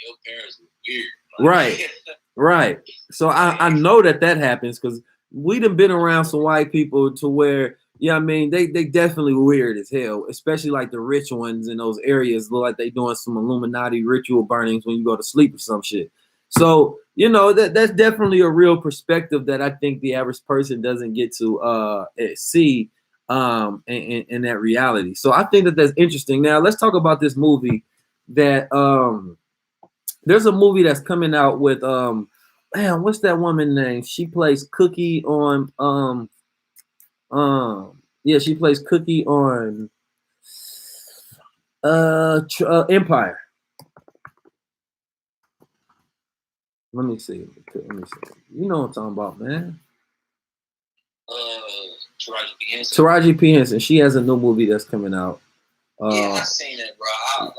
your parents were weird. Right. Right. So I know that happens because we done been around some white people to where, you know what I mean, they definitely weird as hell, especially like the rich ones in those areas look like they doing some Illuminati ritual burnings when you go to sleep or some shit. So, you know, that's definitely a real perspective that I think the average person doesn't get to see in that reality. So I think that that's interesting. Now let's talk about this movie that there's a movie that's coming out with man, what's that woman name? She plays Cookie on she plays Cookie on Empire. Let me see. You know what I'm talking about, man. Taraji P. Henson. She has a new movie that's coming out. Yeah, I've seen it, bro.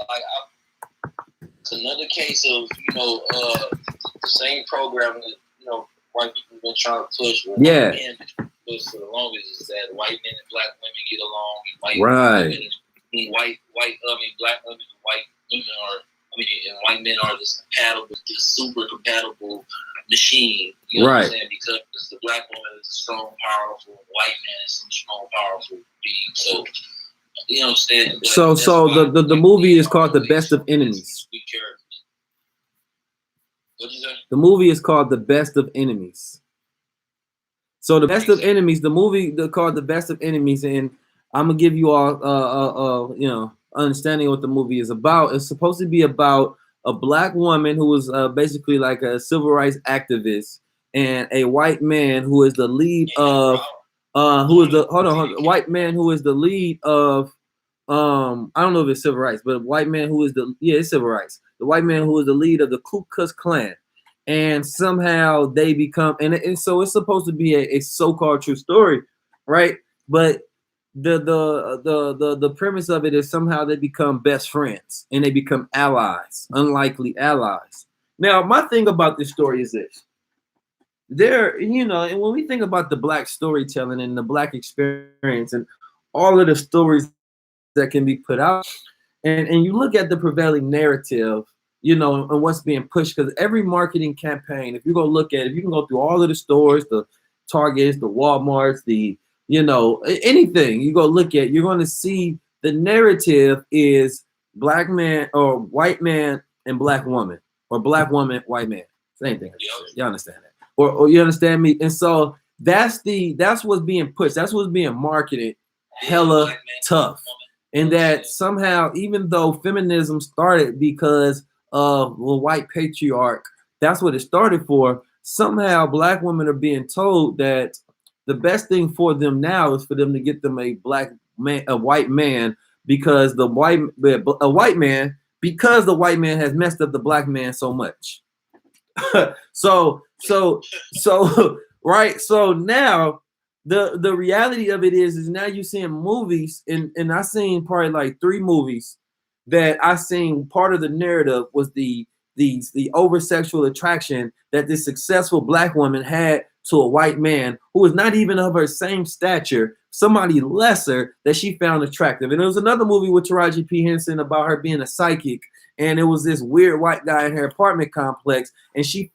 It's another case of, you know, the same program that, you know, white people have been trying to push. Yeah. Men push for the longest is that white men and black women get along. Right. Black women and white women are, and white men are this super compatible machine. You know what I'm saying? Because the black woman is a strong, powerful, white man is some strong, powerful being. So, you know what I'm saying? So the movie is called The Best of Enemies. What'd you say? The movie is called The Best of Enemies. So The Best of Enemies, the movie called The Best of Enemies, and I'm gonna give you all you know, understanding what the movie is about. It's supposed to be about a black woman who was basically like a civil rights activist, and a white man who is the lead of white man who is the lead of I don't know if it's civil rights, but a white man who is it's civil rights. The white man who is the lead of the Ku Klux Klan, and somehow they become and so it's supposed to be a so-called true story, right? But the premise of it is somehow they become best friends and they become allies, unlikely allies. Now, my thing about this story is this. There, you know, and when we think about the black storytelling and the black experience and all of the stories that can be put out, and you look at the prevailing narrative, you know, and what's being pushed, because every marketing campaign, if you go look at it, you can go through all of the stores, the Targets, the Walmarts, the, you know, anything you go look at, you're going to see the narrative is black man or white man and black woman, or black woman, white man. Same thing. You understand that? Or you understand me? And so that's what's being pushed. That's what's being marketed hella tough. And that somehow, even though feminism started because of the white patriarch, that's what it started for. Somehow black women are being told that the best thing for them now is for them to get them a white man, because the white man has messed up the black man so much. So right. So now the reality of it is now you're seeing movies, and I seen probably like 3 movies that I seen part of the narrative was the over sexual attraction that this successful black woman had to a white man who was not even of her same stature, somebody lesser that she found attractive. And there was another movie with Taraji P. Henson about her being a psychic, and it was this weird white guy in her apartment complex, and she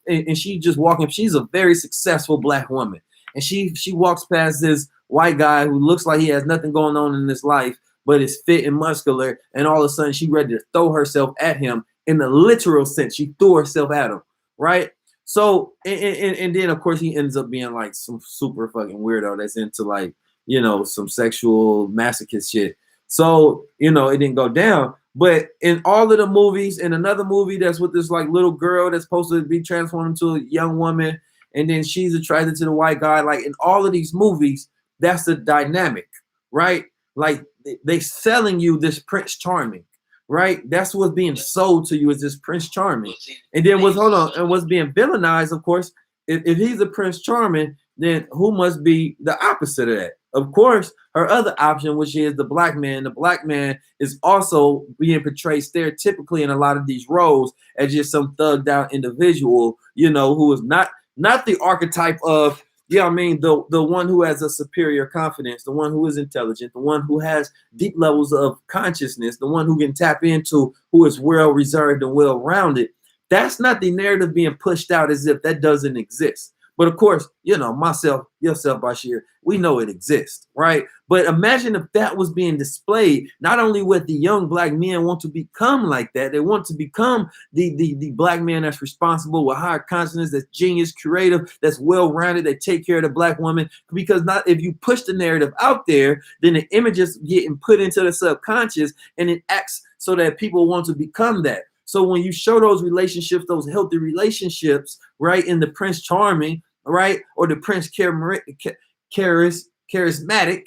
just walking. She's a very successful black woman, and she walks past this white guy who looks like he has nothing going on in his life, but is fit and muscular, and all of a sudden she ready to throw herself at him in the literal sense. She threw herself at him, right? So and then of course he ends up being like some super fucking weirdo that's into like, you know, some sexual masochist shit. So, you know, it didn't go down. But in all of the movies, in another movie that's with this like little girl that's supposed to be transformed into a young woman, and then she's attracted to the white guy. Like in all of these movies, that's the dynamic, right? Like they selling you this Prince Charming, right? That's what's being sold to you is this Prince Charming. And then what's being villainized, of course, if he's a Prince Charming, then who must be the opposite of that? Of course, her other option, which is the black man. The black man is also being portrayed stereotypically in a lot of these roles as just some thugged out individual, you know, who is not the archetype of, yeah, I mean, the one who has a superior confidence, the one who is intelligent, the one who has deep levels of consciousness, the one who can tap into, who is well reserved and well rounded. That's not the narrative being pushed out as if that doesn't exist. But of course, you know, myself, yourself, Bashir, we know it exists, right? But imagine if that was being displayed, not only would the young black men want to become like that, they want to become the black man that's responsible with higher consciousness, that's genius, creative, that's well-rounded, that take care of the black woman. Because not if you push the narrative out there, then the images getting put into the subconscious and it acts so that people want to become that. So when you show those relationships, those healthy relationships, right, in the Prince Charming, right, or the Prince charismatic,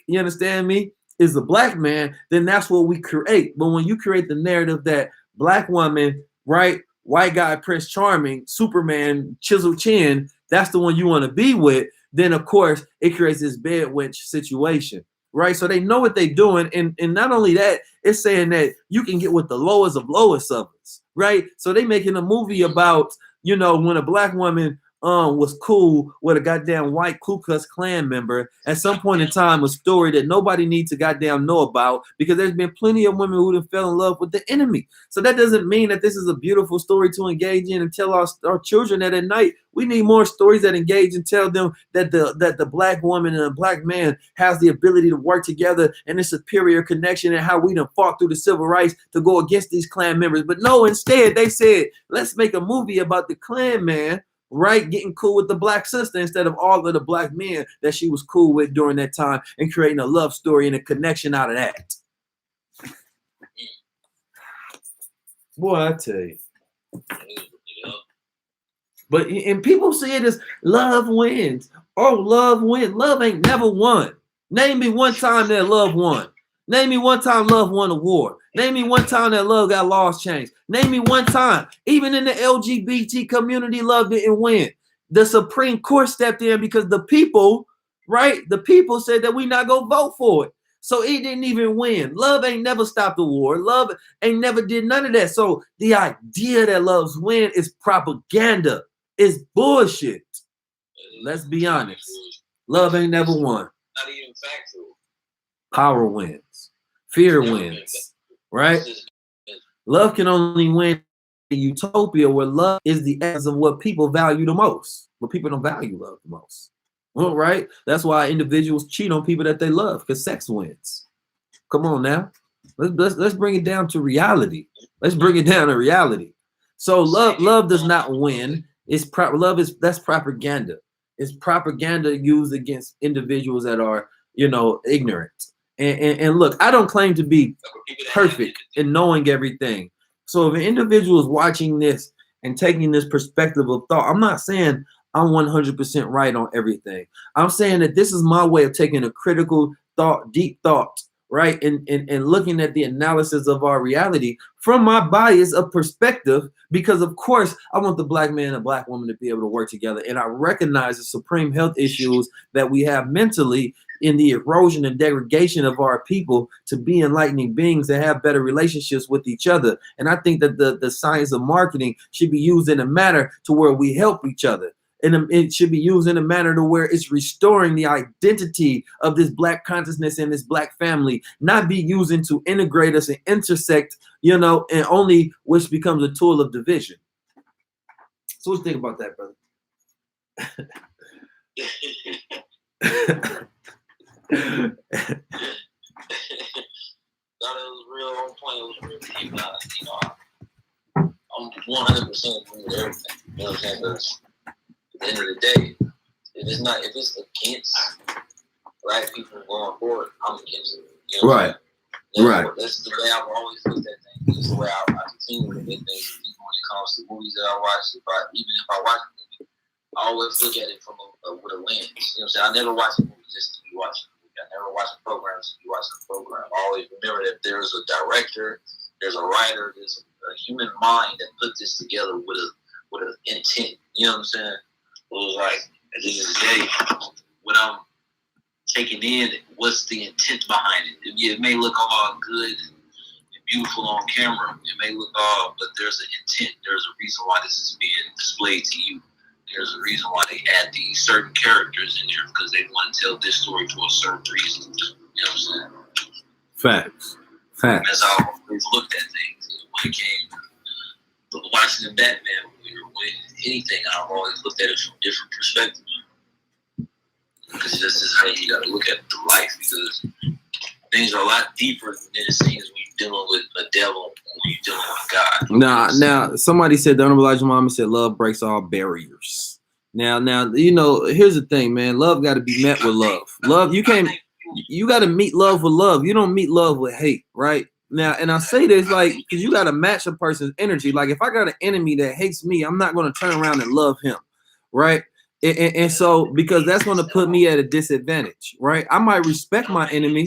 you understand me, is the black man, then that's what we create. But when you create the narrative that black woman, right, white guy, Prince Charming, Superman, chiseled chin, that's the one you want to be with, then of course it creates this bedwitch situation. Right, so they know what they're doing, and not only that, it's saying that you can get with the lowest of us, right? So they making a movie about, you know, when a black woman was cool with a goddamn white Ku Klux Klan member at some point in time, a story that nobody needs to goddamn know about, because there's been plenty of women who have fell in love with the enemy. So that doesn't mean that this is a beautiful story to engage in and tell our children that at night. We need more stories that engage and tell them that the black woman and the black man has the ability to work together and a superior connection, and how we done fought through the civil rights to go against these Klan members. But no, instead they said, let's make a movie about the Klan man, right, getting cool with the black sister instead of all of the black men that she was cool with during that time, and creating a love story and a connection out of that. Boy, I tell you. But and people see it as love wins. Oh, love wins. Love ain't never won. Name me one time that love won. Name me one time love won a war. Name me one time that love got laws changed. Name me one time. Even in the LGBT community, love didn't win. The Supreme Court stepped in because the people, right? The people said that we not gonna vote for it. So it didn't even win. Love ain't never stopped the war. Love ain't never did none of that. So the idea that loves win is propaganda. It's bullshit. Let's be honest. Love ain't never won. Not even factual. Power wins. Fear wins. Right? Love can only win in utopia, where love is the essence of what people value the most. But people don't value love the most. Well, right? That's why individuals cheat on people that they love, because sex wins. Come on now. Let's bring it down to reality. Let's bring it down to reality. So love does not win. That's propaganda. It's propaganda used against individuals that are, you know, ignorant. And look, I don't claim to be perfect in knowing everything. So if an individual is watching this and taking this perspective of thought, I'm not saying I'm 100% right on everything. I'm saying that this is my way of taking a critical thought, deep thought right? And looking at the analysis of our reality from my bias of perspective, because of course I want the black man and black woman to be able to work together. And I recognize the supreme health issues that we have mentally in the erosion and degradation of our people to be enlightening beings that have better relationships with each other. And I think that the science of marketing should be used in a manner to where we help each other. And it should be used in a manner to where it's restoring the identity of this black consciousness and this black family, not be using to integrate us and intersect, and only which becomes a tool of division. So what do you think about that, brother? That was real on point. It was real deep. I'm 100% agree with everything. You know what I'm saying? Because at the end of the day, if it's against black people going forward, I'm against it. You know right. Right. That's the way I've always looked at things. That's the way I continue to look at things when it comes to movies that I watch. Even if I watch a movie, I always look at it from with a lens. You know what I'm saying? I never watch a movie just to be watching a movie. I never watch a program just to be watching a program. I always remember that there's a director, there's a writer, there's a human mind that put this together with an intent. You know what I'm saying? It was like, at the end of the day, when I'm taking in what's the intent behind it. It may look all good and beautiful on camera. It may look all, but there's an intent. There's a reason why this is being displayed to you. There's a reason why they add these certain characters in there, because they want to tell this story for a certain reason. You know what I'm saying? Facts. And that's how I always looked at things. When it came to watching the Batman movie or anything, I've always looked at it from different perspectives. Because this is how you got to look at the life, because things are a lot deeper than it seems when you're dealing with a devil or when you're dealing with God. Now, somebody said, the Honorable Elijah Muhammad said, love breaks all barriers. Now, here's the thing, man. Love got to be met with love. Love, you got to meet love with love. You don't meet love with hate, right? Now, and I say this because you got to match a person's energy. Like, if I got an enemy that hates me, I'm not going to turn around and love him, right? And so, because that's going to put me at a disadvantage, right? I might respect my enemy,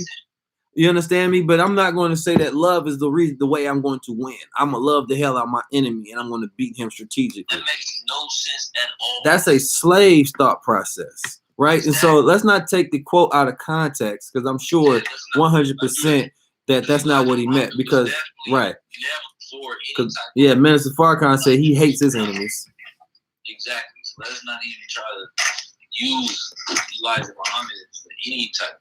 you understand me? But I'm not going to say that love is the way I'm going to win. I'm going to love the hell out of my enemy, and I'm going to beat him strategically. That makes no sense at all. That's a slave thought process, right? Exactly. And so let's not take the quote out of context, because I'm sure 100% that's not what he meant. Because, right. Minister Farrakhan said he hates his enemies. Exactly. So let's not even try to use Elijah Muhammad for any type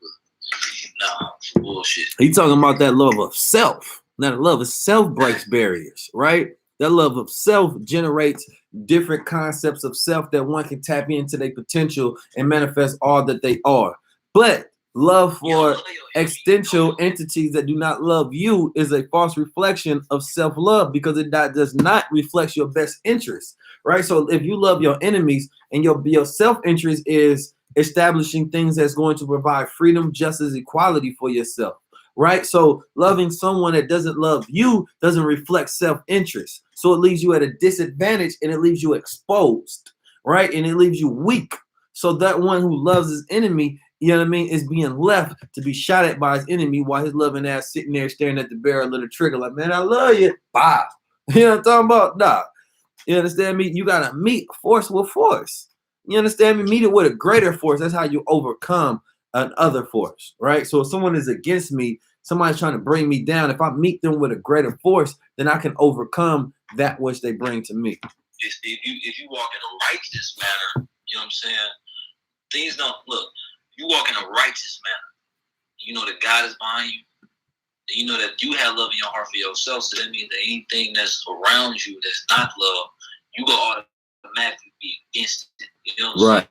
of bullshit. He's talking about that love of self. Now, the love of self breaks barriers, right? That love of self generates different concepts of self that one can tap into their potential and manifest all that they are. But love for existential entities that do not love you is a false reflection of self-love, because it does not reflect your best interest, right? So if you love your enemies and your self-interest is establishing things that's going to provide freedom, justice, equality for yourself, right? So loving someone that doesn't love you doesn't reflect self-interest. So it leaves you at a disadvantage, and it leaves you exposed, right? And it leaves you weak. So that one who loves his enemy, you know what I mean, is being left to be shot at by his enemy while his loving ass sitting there staring at the barrel of the trigger like, man, I love you. Bye. You know what I'm talking about? Nah. You understand me? You got to meet force with force. You understand me? Meet it with a greater force. That's how you overcome another force, right? So if someone is against me, somebody's trying to bring me down, if I meet them with a greater force, then I can overcome that which they bring to me. If you walk in a righteous manner, you know what I'm saying? Things don't look. You walk in a righteous manner. You know that God is behind you. And you know that you have love in your heart for yourself. So that means that anything that's around you that's not love, you go automatically be against it. You know what I'm saying?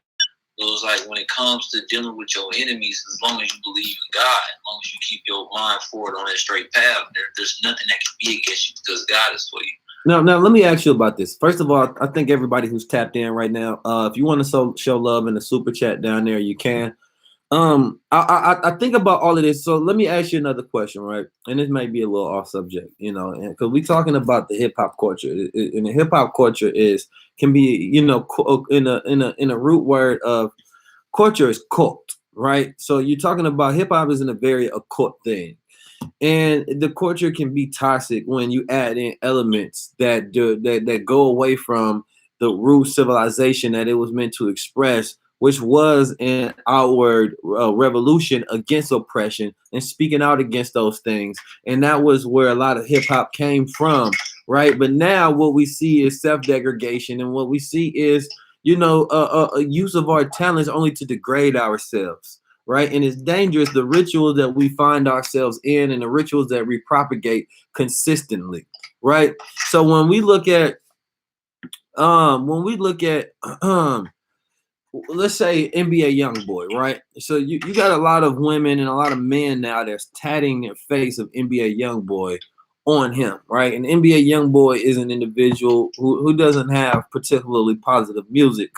So it's like when it comes to dealing with your enemies, as long as you believe in God, as long as you keep your mind forward on that straight path, there's nothing that can be against you, because God is for you. Now, let me ask you about this. First of all, I think everybody who's tapped in right now, if you want to show love in the super chat down there, you can. I think about all of this. So let me ask you another question, right? And this might be a little off subject, because we're talking about the hip hop culture, and the hip hop culture can be, in a root word of culture is cult, right? So you're talking about hip hop isn't a very occult thing. And the culture can be toxic when you add in elements that go away from the root civilization that it was meant to express, which was an outward revolution against oppression and speaking out against those things. And that was where a lot of hip hop came from, right? But now what we see is self-degradation, and what we see is, a use of our talents only to degrade ourselves, right? And it's dangerous, the rituals that we find ourselves in and the rituals that we propagate consistently, right? So when we look at let's say NBA Youngboy, right? So you got a lot of women and a lot of men now that's tatting their face of NBA Youngboy on him, right? And NBA Youngboy is an individual who doesn't have particularly positive music,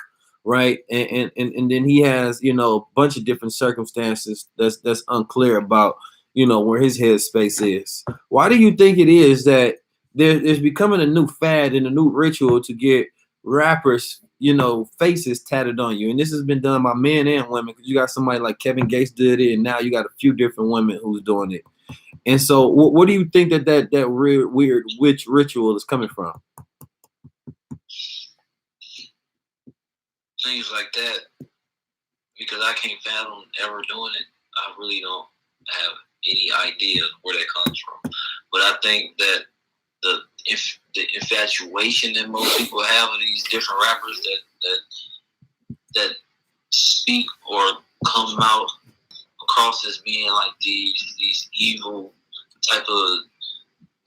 right? And then he has, a bunch of different circumstances that's unclear about, where his headspace is. Why do you think it is that there's becoming a new fad and a new ritual to get rappers, faces tatted on you? And this has been done by men and women, because you got somebody like Kevin Gates did it, and now you got a few different women who's doing it. And so what do you think that weird witch ritual is coming from? Things like that, because I can't fathom ever doing it. I really don't have any idea where that comes from. But I think that the infatuation that most people have of these different rappers that speak or come out across as being like these evil type of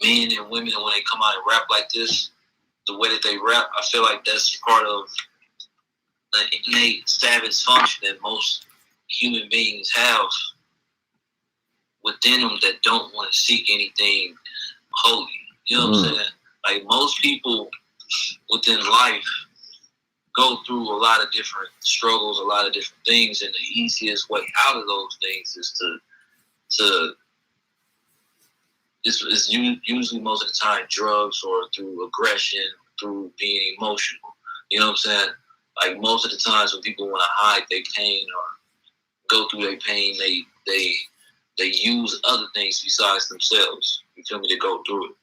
men and women, when they come out and rap like this, the way that they rap, I feel like that's part of an innate savage function that most human beings have within them, that don't want to seek anything holy. You know what I'm saying? Like, most people within life go through a lot of different struggles, a lot of different things, and the easiest way out of those things is it's usually most of the time drugs, or through aggression, through being emotional. You know what I'm saying? Like, most of the times when people want to hide their pain or go through their pain, they use other things besides themselves, you feel me, to go through it.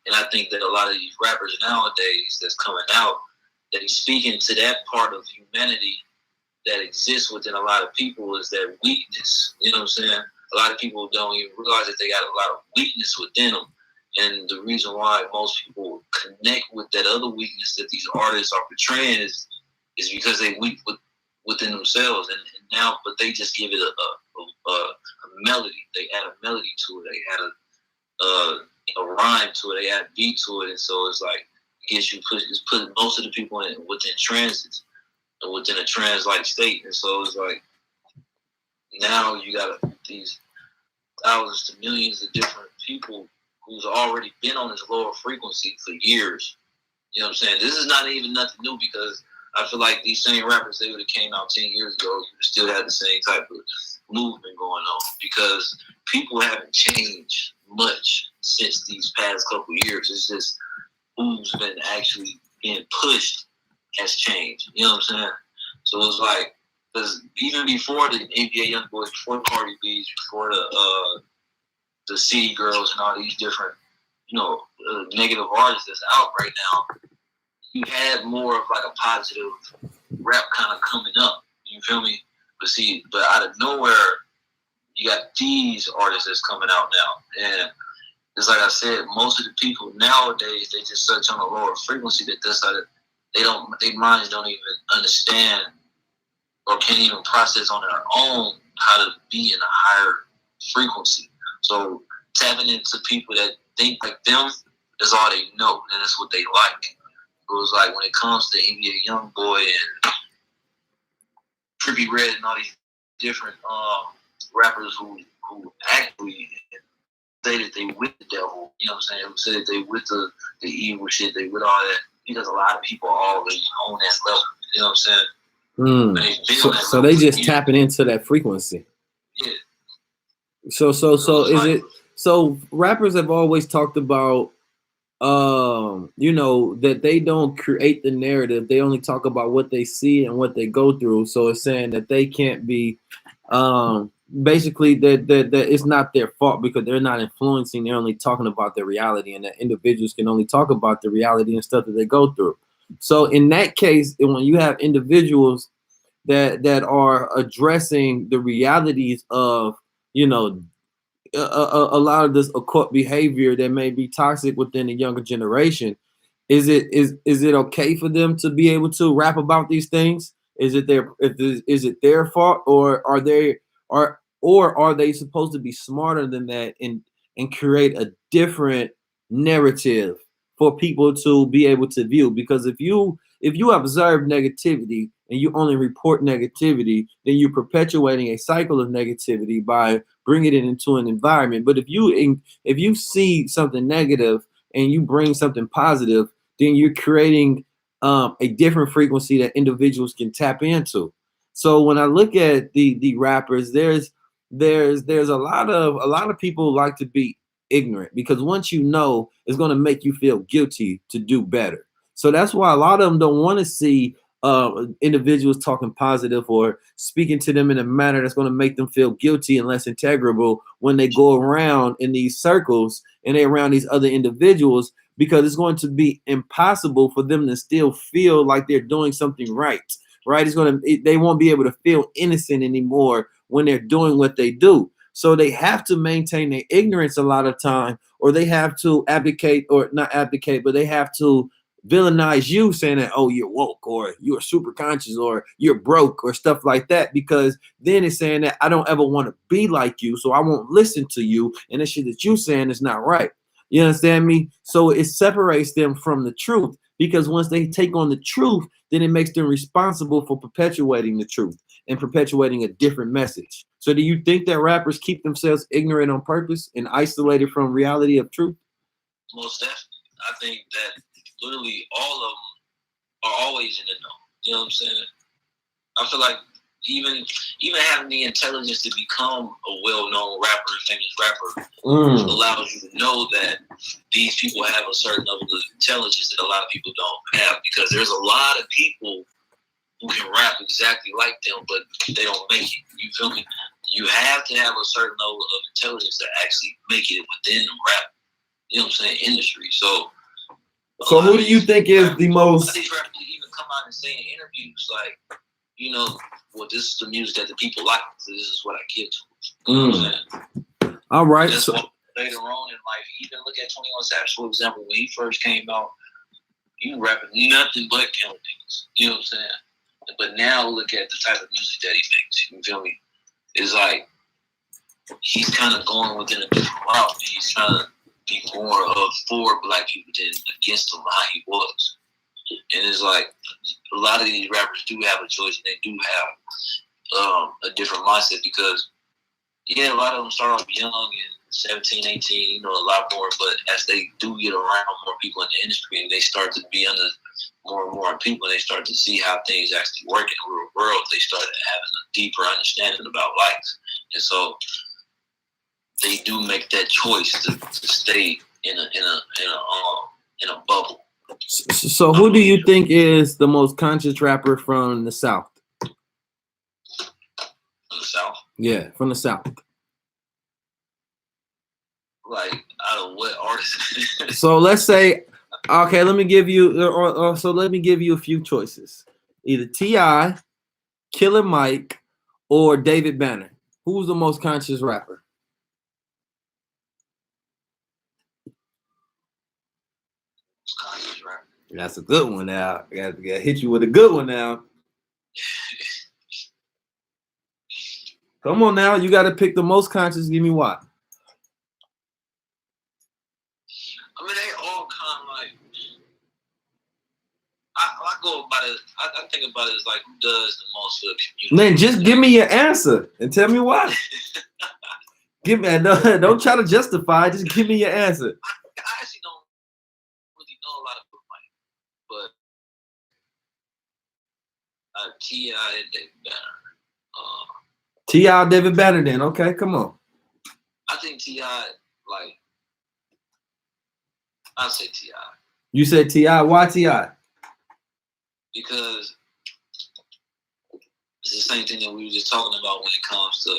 And I think that a lot of these rappers nowadays that's coming out, that he's speaking to that part of humanity that exists within a lot of people, is their weakness. You know what I'm saying? A lot of people don't even realize that they got a lot of weakness within them. And the reason why most people connect with that other weakness that these artists are portraying is because they weak within themselves. And now, but they just give it a melody. They add a melody to it. They add a rhyme to it. They add a beat to it. And so it's like, it's putting most of the people within trances, within a trance-like state. And so it's like, now you got these thousands to millions of different people who's already been on this lower frequency for years. You know what I'm saying? This is not even nothing new, because I feel like these same rappers, they would have came out 10 years ago, you still had the same type of movement going on, because people haven't changed much since these past couple of years. It's just who's been actually being pushed has changed. You know what I'm saying? So it's like, because even before the NBA Youngboys, before Cardi B, before the City Girls and all these different, negative artists that's out right now, you had more of like a positive rap kind of coming up. You feel me? But out of nowhere, you got these artists that's coming out now. And it's like I said, most of the people nowadays, they just search on a lower frequency, their minds don't even understand or can't even process on their own how to be in a higher frequency. So tapping into people that think like them is all they know, and that's what they like. It was like, when it comes to NBA Youngboy and Trippie Redd and all these different rappers who actually say that they with the devil, you know what I'm saying? Who say that they with the evil shit, they with all that, because a lot of people are already on that level, you know what I'm saying? So they just tapping into that frequency. Yeah. So is it? So rappers have always talked about you know, that they don't create the narrative. They only talk about what they see and what they go through. So it's saying that they can't be basically that it's not their fault because they're not influencing, they're only talking about their reality, and that individuals can only talk about the reality and stuff that they go through. So in that case, when you have individuals that are addressing the realities of, you know, a lot of this occult behavior that may be toxic within the younger generation, is it okay for them to be able to rap about these things? Is it their fault, or are they supposed to be smarter than that and create a different narrative for people to be able to view? Because if you observe negativity and you only report negativity, then you're perpetuating a cycle of negativity by bringing it into an environment. But if you see something negative and you bring something positive, then you're creating a different frequency that individuals can tap into. So when I look at the rappers, there's a lot of people like to be ignorant, because once you know, it's going to make you feel guilty to do better. So that's why a lot of them don't want to see individuals talking positive or speaking to them in a manner that's going to make them feel guilty and less integrable when they go around in these circles and they're around these other individuals, because it's going to be impossible for them to still feel like they're doing something right. Right? They won't be able to feel innocent anymore when they're doing what they do. So they have to maintain their ignorance a lot of time, or they have to abdicate, or not abdicate, but they have to villainize you, saying that, oh, you're woke, or you're super conscious, or you're broke, or stuff like that, because then it's saying that I don't ever want to be like you, so I won't listen to you, and the shit that you saying is not right. You understand me? So it separates them from the truth, because once they take on the truth, then it makes them responsible for perpetuating the truth and perpetuating a different message. So do you think that rappers keep themselves ignorant on purpose and isolated from reality of truth? Most definitely. I think that literally all of them are always in the know. You know what I'm saying? I feel like even having the intelligence to become a well-known rapper, famous rapper, allows you to know that these people have a certain level of intelligence that a lot of people don't have, because there's a lot of people who can rap exactly like them, but they don't make it. You feel me? You have to have a certain level of intelligence to actually make it within the rap, you know what I'm saying, industry. So who do you think is the most? These rappers even come out and say in interviews like, you know, well, this is the music that the people like, so this is what I give to them. You know what I'm saying? All right. So later on in life, even look at 21 Savage, for example, when he first came out, he was rapping nothing but killing niggas. You know what I'm saying? But now look at the type of music that he makes. You feel me? It's like he's kind of going within a different route. He's trying to be more of for black people than against them, how he was. And it's like a lot of these rappers do have a choice, and they do have a different mindset, because a lot of them start off young and 17, 18, you know, a lot more, but as they do get around more people in the industry and they start to be under more and more people, and they start to see how things actually work in the real world, they start having a deeper understanding about life. And so they do make that choice to stay in a bubble. So who do you think is the most conscious rapper from the South? From the South? Yeah, from the South. Like, out of what artist? So let's say, okay, let me give you, let me give you a few choices. Either T.I., Killer Mike, or David Banner. Who's the most conscious rapper? That's a good one now. I got to hit you with a good one now. Come on now. You got to pick the most conscious. Give me why. I mean, they all kind of like, I go about it, I think about it as like, who does the most for the community? Man, just give me your answer and tell me why. Give me, don't try to justify. Just give me your answer. I actually don't really know a lot of people, but T.I. and David Banner. T.I. David Banner then. Okay, come on. I think T.I. like, I say Ti. You said Ti. Why Ti? Because it's the same thing that we were just talking about when it comes to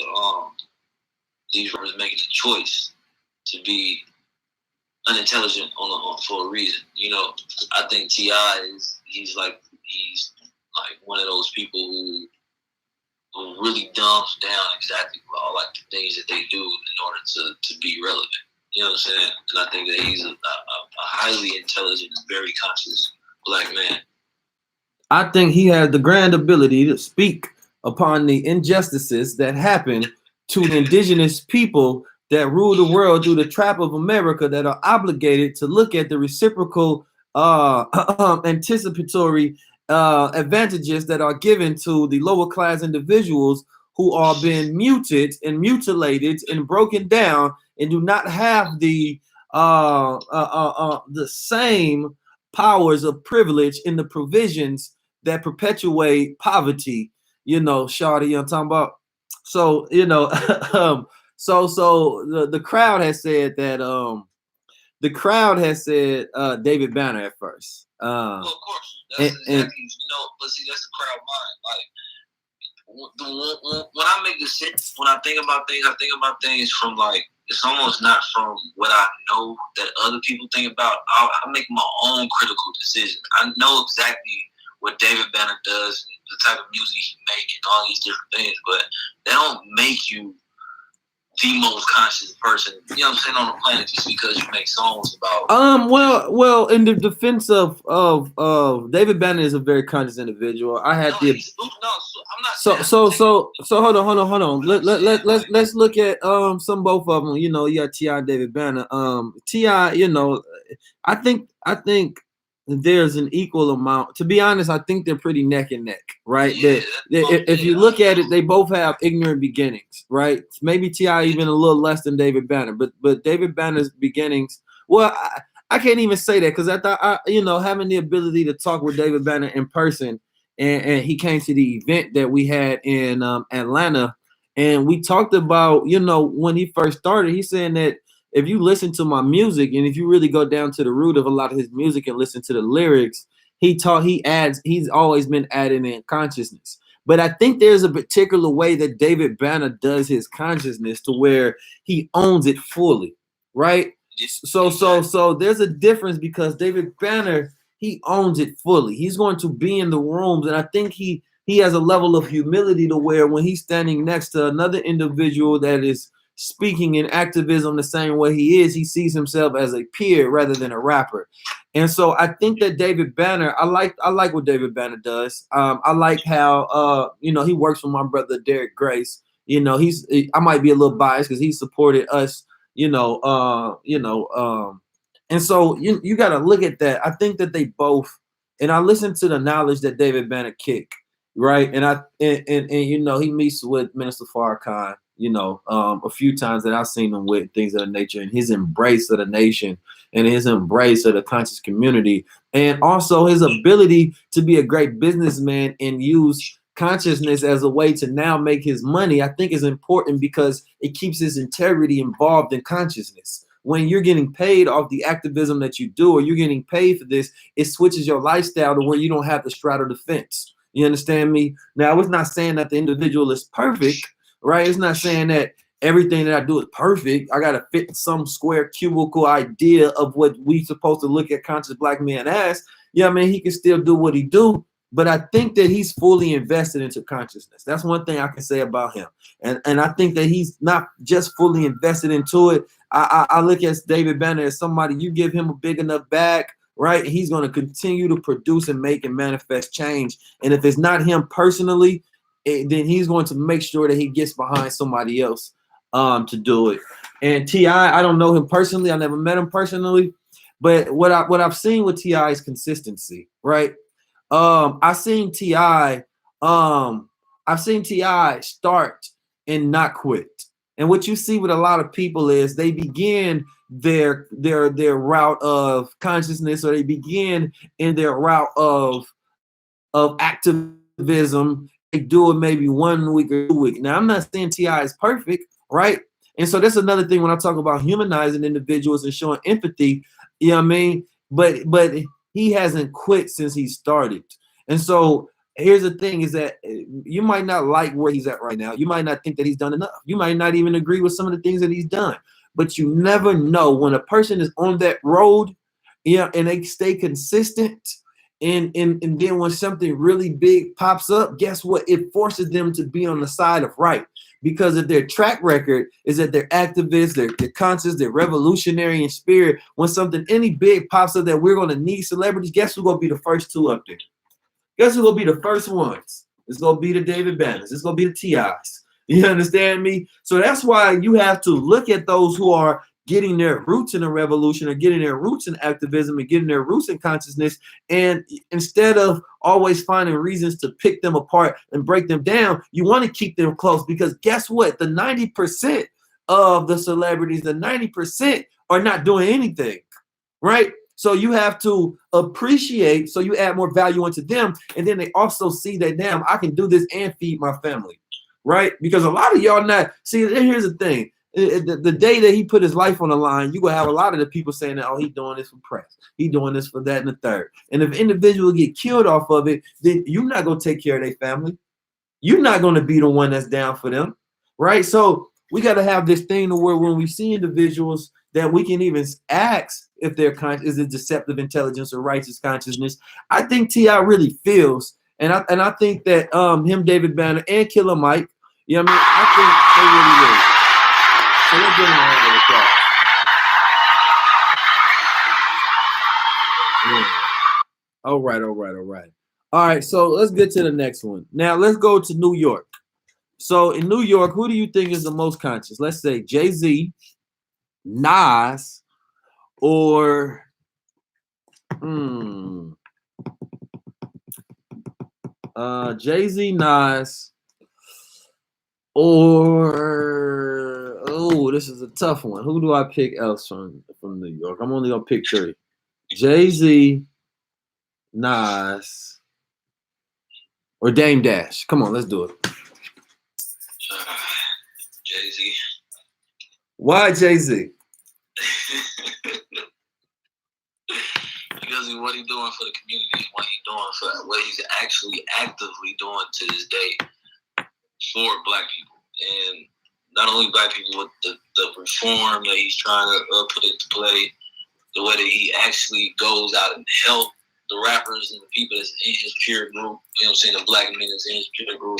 these rappers making the choice to be unintelligent for a reason. You know, I think Ti he's like one of those people who really dumbs down exactly all like the things that they do in order to be relevant. You know what I'm saying? And I think that he's a highly intelligent and very conscious black man. I think he has the grand ability to speak upon the injustices that happen to the indigenous people that rule the world through the trap of America, that are obligated to look at the reciprocal anticipatory advantages that are given to the lower class individuals who are being muted and mutilated and broken down and do not have the same powers of privilege in the provisions that perpetuate poverty. You know, Shawty, you know what I'm talking about? So, you know, so the crowd has said that David Banner at first. Well, of course, that's exactly, you know, but see, that's the crowd mind. Like, when I make decisions, when I think about things from like, it's almost not from what I know that other people think about. I make my own critical decision. I know exactly what David Banner does, the type of music he makes, and all these different things, but they don't make you the most conscious person, you know what I'm saying, on the planet just because you make songs about. Well, in the defense of David Banner is a very conscious individual. I had I'm not. So hold on. Let's look at some both of them. You know, you got Ti and David Banner. Ti, you know, I think there's an equal amount. To be honest, I think they're pretty neck and neck, right? Yeah, if you look at it, they both have ignorant beginnings, right? Maybe Ti even a little less than David Banner, but David Banner's beginnings. Well, I can't even say that because I thought you know, having the ability to talk with David Banner in person, and he came to the event that we had in Atlanta, and we talked about, you know, when he first started, he's saying that if you listen to my music and if you really go down to the root of a lot of his music and listen to the lyrics, he's always been adding in consciousness. But I think there's a particular way that David Banner does his consciousness to where he owns it fully, right? So there's a difference because David Banner, he owns it fully. He's going to be in the rooms, and I think he has a level of humility to where when he's standing next to another individual that is speaking in activism the same way he is, he sees himself as a peer rather than a rapper. And so I think that David Banner, I like what David Banner does. I like how you know, he works with my brother Derek Grace. You know, I might be a little biased because he supported us, and so you got to look at that. I think that they both, and I listen to the knowledge that David Banner kick, right? And you know, he meets with Minister Farrakhan, you know, a few times that I've seen him with things of the nature, and his embrace of the nation and his embrace of the conscious community, and also his ability to be a great businessman and use consciousness as a way to now make his money, I think is important because it keeps his integrity involved in consciousness. When you're getting paid off the activism that you do, or you're getting paid for this, it switches your lifestyle to where you don't have to straddle the fence. You understand me? Now, it's not saying that the individual is perfect, right? It's not saying that everything that I do is perfect. I got to fit some square cubicle idea of what we supposed to look at conscious black men as. Yeah, I mean, he can still do what he do, but I think that he's fully invested into consciousness. That's one thing I can say about him. And I think that he's not just fully invested into it. I look at David Banner as somebody, you give him a big enough bag, right? He's going to continue to produce and make and manifest change. And if it's not him personally, then he's going to make sure that he gets behind somebody else to do it. And Ti, I don't know him personally. I never met him personally, but what I've seen with Ti is consistency, right? I've seen Ti start and not quit. And what you see with a lot of people is they begin their route of consciousness, or they begin in their route of activism. They do it maybe 1 week or 2 weeks. Now, I'm not saying Ti is perfect, right? And so that's another thing when I talk about humanizing individuals and showing empathy. You know what I mean? But he hasn't quit since he started. And so here's the thing is that you might not like where he's at right now. You might not think that he's done enough. You might not even agree with some of the things that he's done. But you never know when a person is on that road, and they stay consistent. And then when something really big pops up, guess what? It forces them to be on the side of right. Because of their track record is that they're activists, they're conscious, they're revolutionary in spirit. When something any big pops up that we're going to need celebrities, guess who's going to be the first two up there? Guess who's going to be the first ones? It's going to be the David Banners. It's going to be the T.I.s. You understand me? So that's why you have to look at those who are getting their roots in a revolution or getting their roots in activism and getting their roots in consciousness. And instead of always finding reasons to pick them apart and break them down, you want to keep them close because guess what? The 90% of the celebrities, the 90% are not doing anything, right? So you have to appreciate, so you add more value into them. And then they also see that, damn, I can do this and feed my family, right? Because a lot of y'all not, see, here's the thing. The day that he put his life on the line, you gonna have a lot of the people saying that, oh, he doing this for press, he doing this for that and the third. And if individuals get killed off of it, then you're not gonna take care of their family. You're not gonna be the one that's down for them, right? So we got to have this thing to where when we see individuals that we can even ask if they're is it deceptive intelligence or righteous consciousness. I think T.I. really feels, and I think that him, David Banner, and Killer Mike, you know what I mean? I think they really will. So let's give him a round of applause. Yeah. All right. All right, so let's get to the next one. Now let's go to New York. So in New York, who do you think is the most conscious? Let's say Jay-Z, Nas, or Jay-Z, Nas, or this is a tough one. Who do I pick else from New York? I'm only gonna pick 3. Jay-Z, Nas, or Dame Dash. Come on, let's do it. Jay-Z. Why Jay-Z? Because of what he's doing for the community, what he's actually actively doing to this day for Black people, and not only Black people, with the reform that he's trying to put into play, the way that he actually goes out and help the rappers and the people that's in his peer group, you know what I'm saying, the Black men that's in his peer group.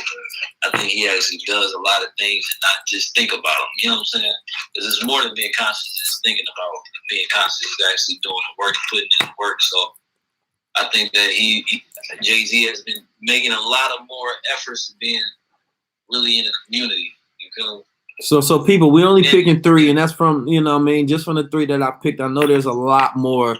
I think he actually does a lot of things and not just think about them, you know what I'm saying? Because it's more than being conscious, just thinking about being conscious, is actually doing the work, putting in the work. So I think that Jay-Z has been making a lot of more efforts to being really in the community, you feel me? So people, we only picking 3, and that's from, you know what I mean, just from the 3 that I picked. I know there's a lot more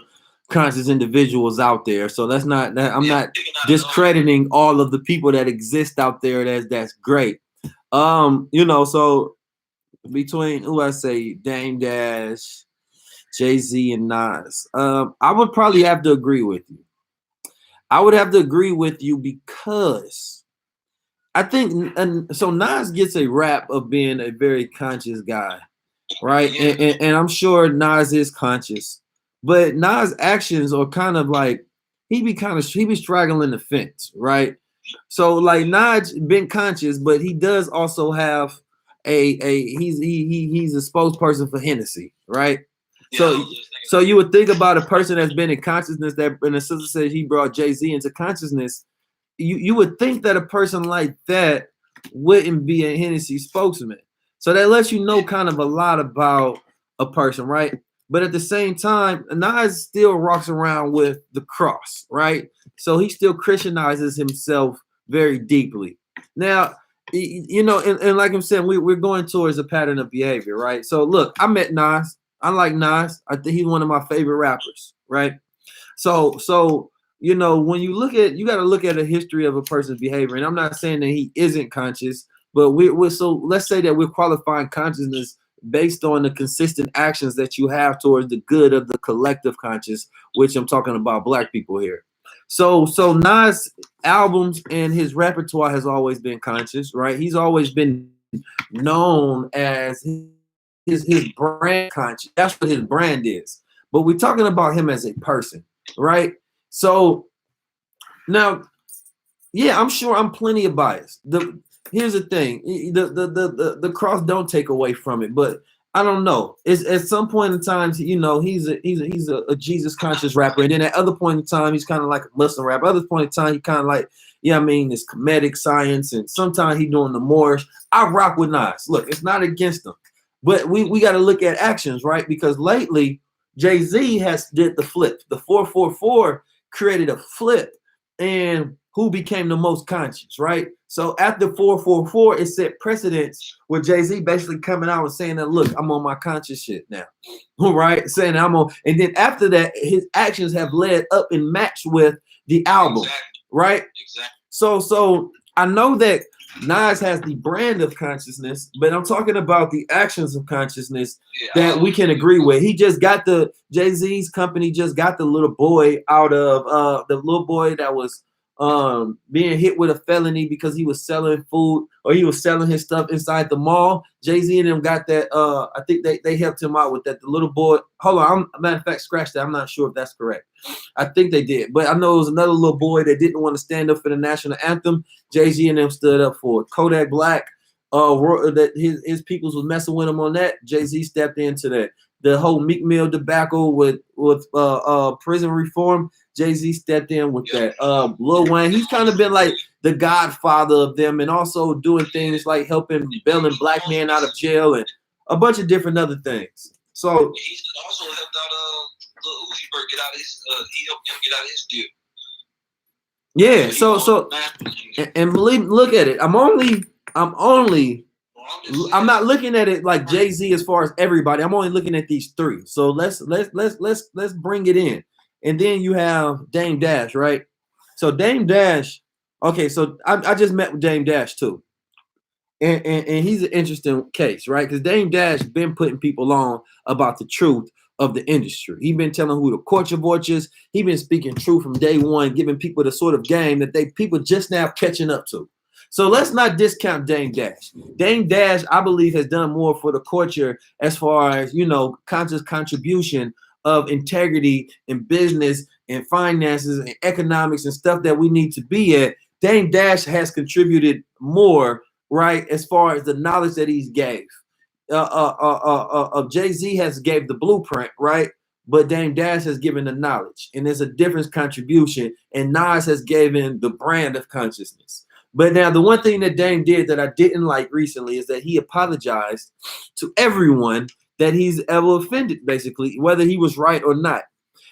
conscious individuals out there. So that's not that I'm not discrediting all of the people that exist out there. That's great. You know, so between who I say Dame Dash, Jay-Z, and Nas, I would probably have to agree with you. I would have to agree with you because I think, and so Nas gets a rap of being a very conscious guy, right? And I'm sure Nas is conscious, but Nas' actions are kind of like he be straggling the fence, right? So like Nas been conscious, but he does also have he's a spokesperson for Hennessy, right? So you would think about a person that's been in consciousness, that, and the sister said he brought Jay-Z into consciousness. You would think that a person like that wouldn't be a Hennessy spokesman. So that lets you know kind of a lot about a person, right? But at the same time, Nas still rocks around with the cross, right? So he still Christianizes himself very deeply. Now, you know, and like I'm saying, we're going towards a pattern of behavior, right? So look, I met Nas. I like Nas. I think he's one of my favorite rappers, right? So you know, when you got to look at a history of a person's behavior. And I'm not saying that he isn't conscious, but so let's say that we're qualifying consciousness based on the consistent actions that you have towards the good of the collective conscious, which I'm talking about Black people here. So Nas' albums and his repertoire has always been conscious, right? He's always been known as his brand conscious. That's what his brand is. but we're talking about him as a person, right? So now, yeah, I'm sure I'm plenty of biased. Here's the thing: the cross don't take away from it, but I don't know. It's at some point in time, you know, he's a Jesus conscious rapper, and then at other point in time, he's kind of like a Muslim rapper. Other point in time, he kind of like, yeah, I mean, it's comedic science, and sometimes he doing the Moorish. I rock with Nas. Look, it's not against him, but we got to look at actions, right? Because lately, Jay-Z has did the flip. The 444 created a flip, and who became the most conscious, right? So after 444, it set precedence with Jay-Z basically coming out and saying that, look, I'm on my conscious shit now, right? Saying I'm on, and then after that, his actions have led up and matched with the album, right? Exactly. So I know that Nas has the brand of consciousness, but I'm talking about the actions of consciousness that we can agree with. He just got the Jay-Z's company just got the little boy out of the little boy that was being hit with a felony because he was selling food or he was selling his stuff inside the mall. Jay-Z and them got that. I think they helped him out with that. The little boy. Hold on. Matter of fact, scratch that. I'm not sure if that's correct. I think they did, but I know it was another little boy that didn't want to stand up for the national anthem. Jay-Z and them stood up for it. Kodak Black, that his peoples was messing with him on that. Jay-Z stepped into that. The whole Meek Mill debacle with prison reform, Jay-Z stepped in with that. Lil Wayne, he's kind of been like the godfather of them, and also doing things like helping bailing black men out of jail and a bunch of different other things. So he's also helped out Lil Uzi Vert get out his. He helped him get out his deal. Yeah. So and believe, look at it. I'm not looking at it like Jay-Z as far as everybody. I'm only looking at these three. So let's bring it in. And then you have Dame Dash, right? So Dame Dash, okay, so I just met with Dame Dash too. And he's an interesting case, right? Because Dame Dash been putting people on about the truth of the industry. He been telling who the culture vultures. He been speaking truth from day one, giving people the sort of game that people just now catching up to. So let's not discount Dame Dash. Dame Dash, I believe, has done more for the culture as far as, you know, conscious contribution of integrity in business and finances and economics and stuff that we need to be at. Dame Dash has contributed more, right, as far as the knowledge that he's gave. Jay-Z has gave the blueprint, right? But Dame Dash has given the knowledge, and there's a different contribution. And Nas has given the brand of consciousness. But now the one thing that Dame did that I didn't like recently is that he apologized to everyone that he's ever offended, basically, whether he was right or not.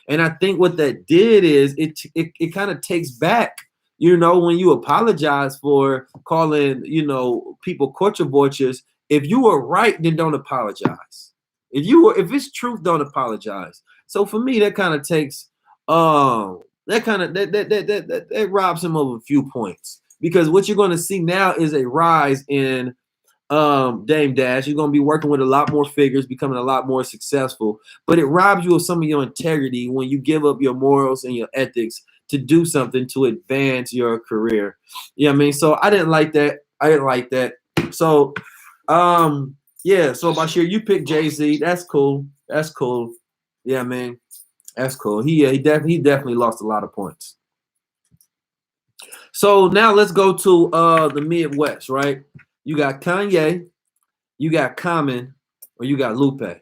And I think what that did is it kind of takes back, you know, when you apologize for calling, you know, people culture vultures. If you were right, then don't apologize. If it's truth, don't apologize. So for me, that kind of takes that robs him of a few points, because what you're going to see now is a rise in Dame Dash. You're going to be working with a lot more figures, becoming a lot more successful, but it robs you of some of your integrity when you give up your morals and your ethics to do something to advance your career. You know what I mean? So I didn't like that. So yeah, so Bashir, you picked Jay-Z. That's cool. Yeah, man. That's cool. He definitely lost a lot of points. So now let's go to the Midwest, right? You got Kanye, you got Common, or you got Lupe.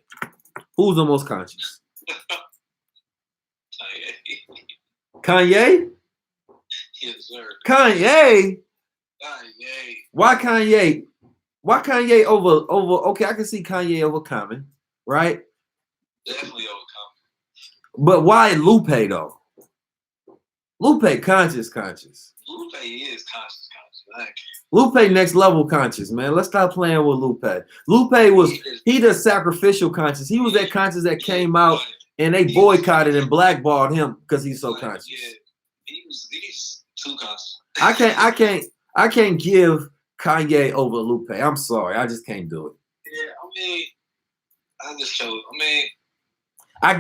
Who's the most conscious? Kanye? Yes, sir. Kanye? Why Kanye? Why Kanye over? Okay, I can see Kanye over Common, right? Definitely over Common. But why Lupe though? Lupe conscious. Lupe is conscious. Like, Lupe next level conscious, man. Let's stop playing with Lupe. Lupe was he the sacrificial conscious. He was that conscious that came out and they boycotted and blackballed him because he's so conscious. Yeah, he's too conscious. I can't give Kanye over Lupe. I'm sorry, I just can't do it. Yeah, I mean, I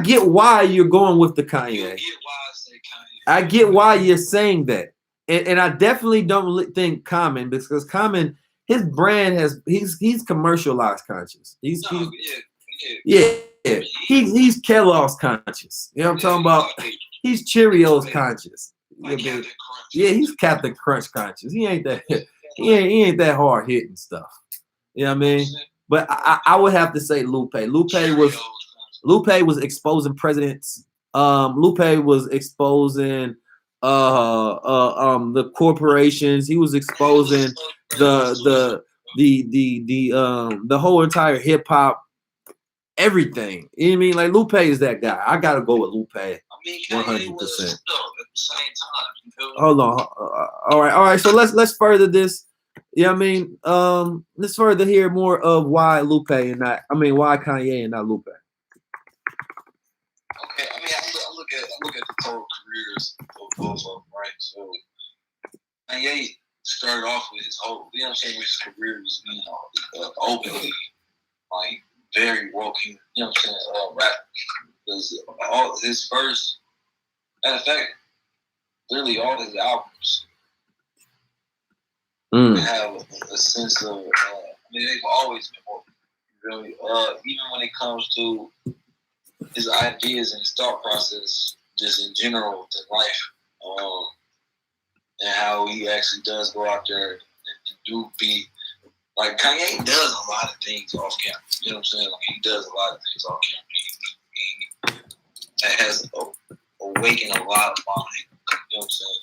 get why you're going with the Kanye. You get why I say Kanye. I get why you're saying that. And I definitely don't think Common, because Common, his brand he's commercialized conscious. Yeah. he's Kellogg's conscious. You know what I'm talking about? He's Cheerios conscious. Yeah, he's Captain Crunch conscious. He ain't that he ain't that hard hitting stuff. You know what I mean? But I would have to say Lupe. Lupe was exposing presidents. Lupe was exposing the corporations. He was exposing the whole entire hip hop, everything. You know what I mean? Like Lupe is that guy. I gotta go with Lupe. 100%. Hold on. All right. So let's further this. Yeah, I mean, let's further hear more of why Lupe and not. I mean, why Kanye and not Lupe. Okay, I mean, I look at the total careers of both of them, right? So Kanye started off with his whole, you know what I'm saying, with his career was, openly, like, very woke, you know what I'm saying, rap. Because all his first, matter of fact, literally all his albums have a sense of, I mean, they've always been woke, really. Even when it comes to his ideas and his thought process, just in general, in life, and how he actually does go out there and do be like Kanye does a lot of things off camera. You know what I'm saying? Like he does a lot of things off camera. That has awakened a lot of mind. You know what I'm saying?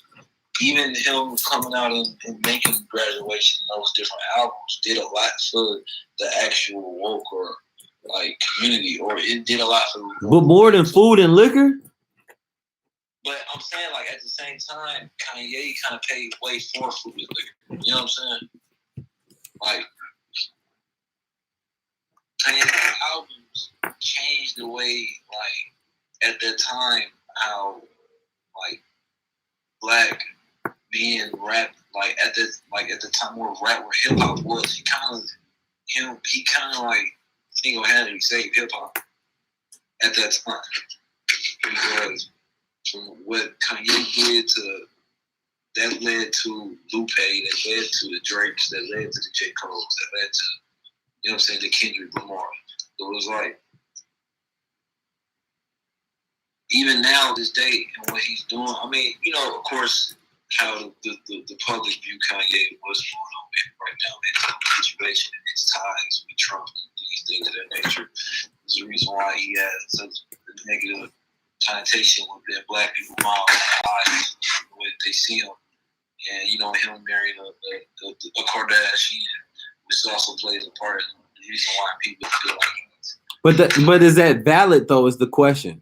Even him coming out and making Graduation, those different albums did a lot for the actual woke or like community, or it did a lot for. But more than food and liquor. But I'm saying, like at the same time, Kanye kind of paid way for food and liquor. You know what I'm saying? Like Kanye's albums changed the way, like at that time, how like black men rap. Like at the time where rap, where hip hop was, he kind of like single-handedly saved hip hop at that time, because from what Kanye did that led to Lupe, that led to the Drakes, that led to the J. Cole's, that led to, you know what I'm saying, the Kendrick Lamar. So it was like, even now, this day, and what he's doing, I mean, of course, how the public view Kanye, what's going on right now in his situation and his ties with Trump and these things of that nature is the reason why he has such a negative connotation within black people mind, the way that they see him. And, him marrying a Kardashian, which also plays a part in the reason why people feel like he's. But is that valid, though, is the question.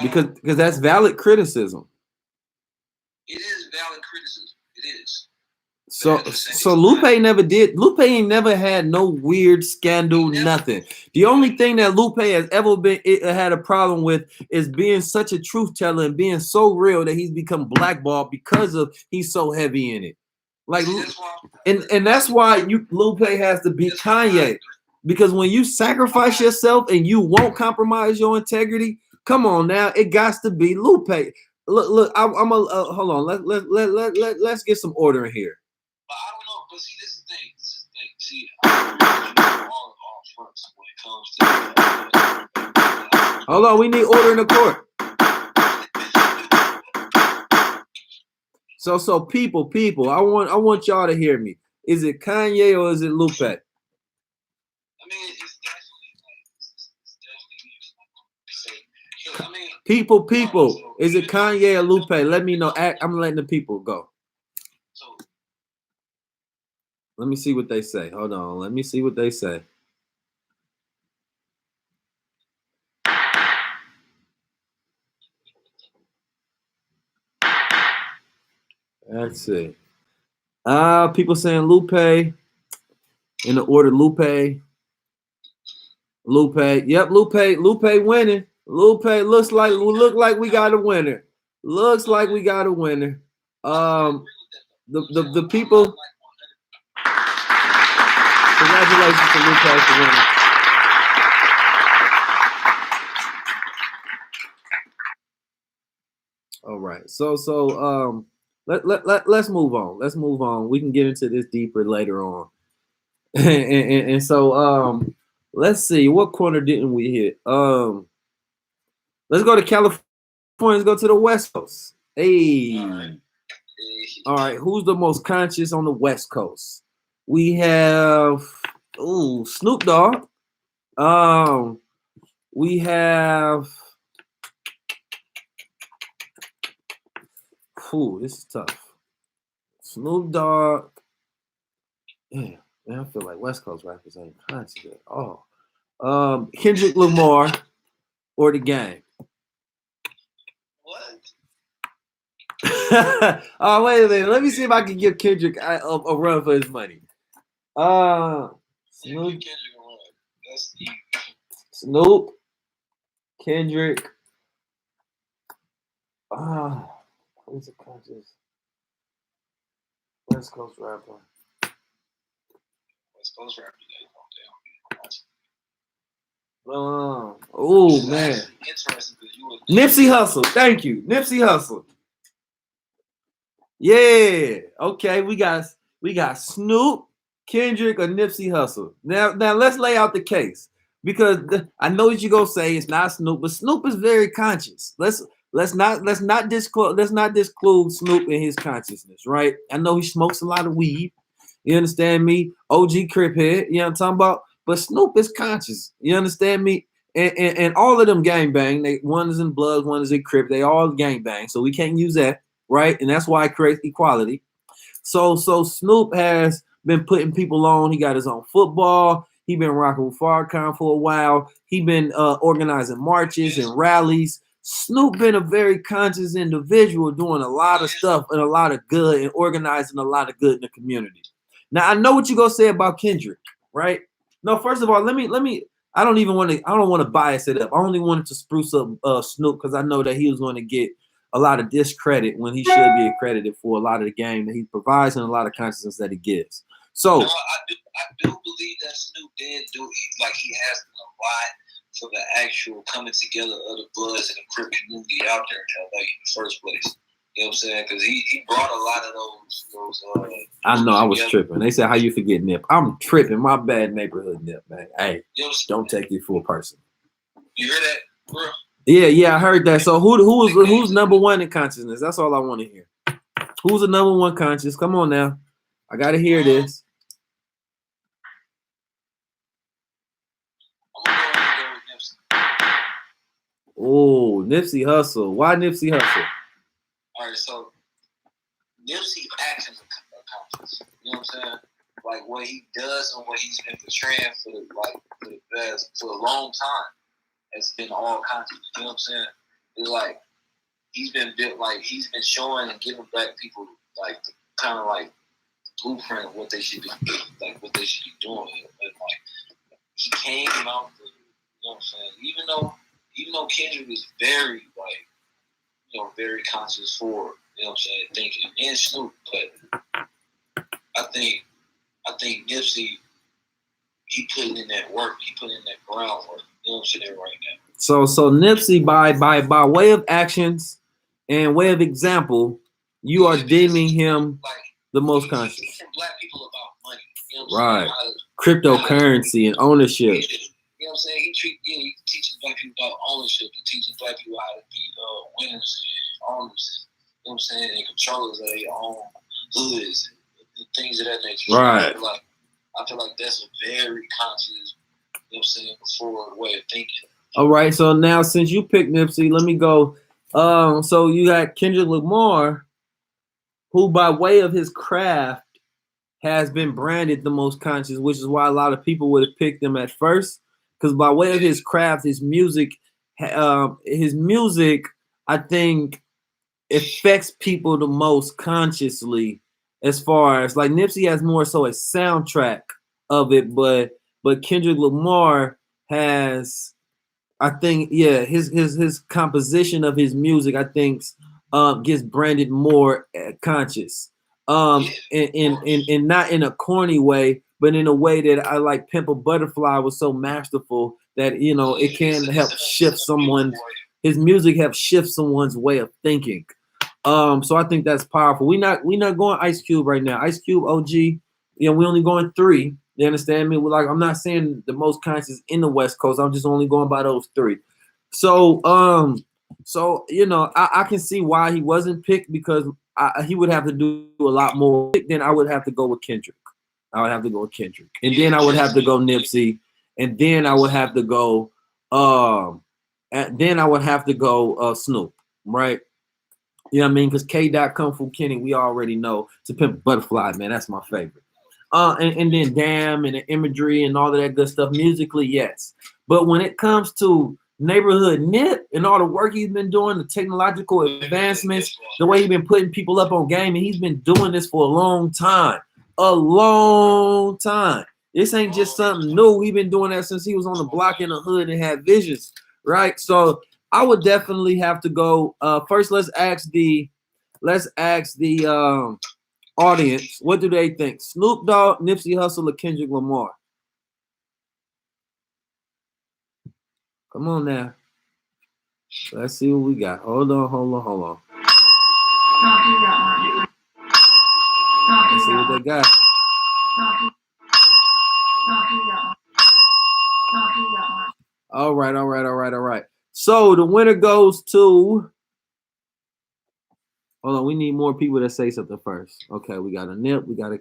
Because that's valid criticism. It is valid criticism. It is. So Lupe ain't never had no weird scandal, nothing. The only thing that Lupe has ever had a problem with is being such a truth teller and being so real that he's become blackballed because of he's so heavy in it. Like, and that's why Lupe has to beat Kanye, because when you sacrifice yourself and you won't compromise your integrity, come on now, it got to be Lupe. Look, I'm hold on. Let's get some order in here. But I don't know. But see, this is the thing. See, I all fronts when it comes to. Hold on, we need order in the court. So people, I want y'all to hear me. Is it Kanye or is it Lupe? I mean, it's definitely. People, is it Kanye or Lupe? Let me know. I'm letting the people go. Let me see what they say. Hold on. Let me see what they say. Let's see. People saying Lupe. In the order, Lupe. Yep, Lupe winning. Lupe look like we got a winner. Looks like we got a winner. The people. Congratulations to Lupe for winning. All right. So let's move on. Let's move on. We can get into this deeper later on. And so Let's see, what corner didn't we hit? Let's go to California. Let's go to the West Coast. Hey. All right. Who's the most conscious on the West Coast? We have Snoop Dogg. We have this is tough. Snoop Dogg. Man, I feel like West Coast rappers ain't conscious at all. Kendrick Lamar or the Game. What? Oh, wait a minute. Let me see if I can give Kendrick a run for his money. Snoop, Snoop, Kendrick. Who's a conscious West Coast rapper? West Coast rapper. Oh man. Nipsey Hussle. Thank you. Nipsey Hussle. Yeah. Okay. We got Snoop, Kendrick, or Nipsey Hussle. Now let's lay out the case, because I know what you're gonna say it's not Snoop, but Snoop is very conscious. Let's not disclude Snoop in his consciousness, right? I know he smokes a lot of weed. You understand me? OG Crip head. You know what I'm talking about? But Snoop is conscious. You understand me? And all of them gangbang. One is in Bloods, one is in Crip. They all gangbang. So we can't use that, right? And that's why it creates equality. So Snoop has been putting people on. He got his own football. He been rocking with Farrakhan for a while. He been organizing marches and rallies. Snoop been a very conscious individual, doing a lot of stuff and a lot of good and organizing a lot of good in the community. Now I know what you're gonna say about Kendrick, right? No, first of all, let me. I don't want to bias it up. I only wanted to spruce up Snoop because I know that he was going to get a lot of discredit when he should be accredited for a lot of the game that he provides and a lot of consciousness that he gives. So I do believe that Snoop did do like he has done a lot for the actual coming together of the Bloods and the Crip community out there in LA in the first place. You know what I'm saying? Because he brought a lot of those. I know I was tripping. They said, "How you forget Nip?" I'm tripping. My bad, neighborhood Nip, man. Hey, don't take it for a person. You hear that, bro? Yeah, I heard that. So who's number one in consciousness? That's all I want to hear. Who's the number one conscious? Come on now, I gotta hear this. Oh, Nipsey Hussle. Why Nipsey Hussle? All right, so Nipsey actions are conscious. You know what I'm saying? Like what he does and what he's been portraying for a long time has been all conscious. You know what I'm saying? It's like he's been showing and giving black people like the kind of like blueprint of what they should be doing. And like he came out with, you know what I'm saying? Even though Kendrick was very like, very conscious for, you know what I'm saying, thinking, and Snoop, but I think Nipsey, he put in that work, he put in that groundwork, you know what I'm saying, right now. So Nipsey, by way of actions and way of example, you are deeming him the most conscious. He's teaching black people about money, you know what I'm right? Cryptocurrency and ownership. You know what I'm saying? He teaches black people about ownership and teaching black people how to be winners and owners, you know what I'm saying, and controllers of their own hoods and things of that nature. Right. So I feel like that's a very conscious, you know what I'm saying, forward way of thinking. All right, so now since you picked Nipsey, let me go. So you got Kendrick Lamar, who by way of his craft has been branded the most conscious, which is why a lot of people would have picked him at first. Because by way of his craft, his music, I think, affects people the most consciously. As far as like Nipsey has more so a soundtrack of it, but Kendrick Lamar has, I think, his composition of his music, I think, gets branded more conscious. And not in a corny way, but in a way that I like. Pimp a Butterfly was so masterful that it can help shift someone's. His music helps shift someone's way of thinking. So I think that's powerful. We're not going Ice Cube right now. Ice Cube OG, we only going 3. You understand me? Like, I'm not saying the most conscious in the West Coast. I'm just only going by those three. So, I can see why he wasn't picked, because he would have to do a lot more. Then I would have to go with Kendrick. I would have to go with Kendrick, and then I would have to go Nipsey, and then I would have to go, and then I would have to go Snoop, right? You know what I mean? Because K. Kung Fu Kenny, we already know. To Pimp a Butterfly, man, that's my favorite. And then Damn and the imagery and all of that good stuff, musically, yes. But when it comes to Neighborhood Nip and all the work he's been doing, the technological advancements, the way he's been putting people up on game, and he's been doing this for a long time. A long time. This ain't just something new. We've been doing that since he was on the block in the hood and had visions, right? So I would definitely have to go. First, let's ask the audience, what do they think? Snoop Dogg, Nipsey Hussle, or Kendrick Lamar? Come on now. Let's see what we got. Hold on. Let's see what they got. All right. So the winner goes to. Hold on, we need more people to say something first. Okay, we got a Nip. We got a.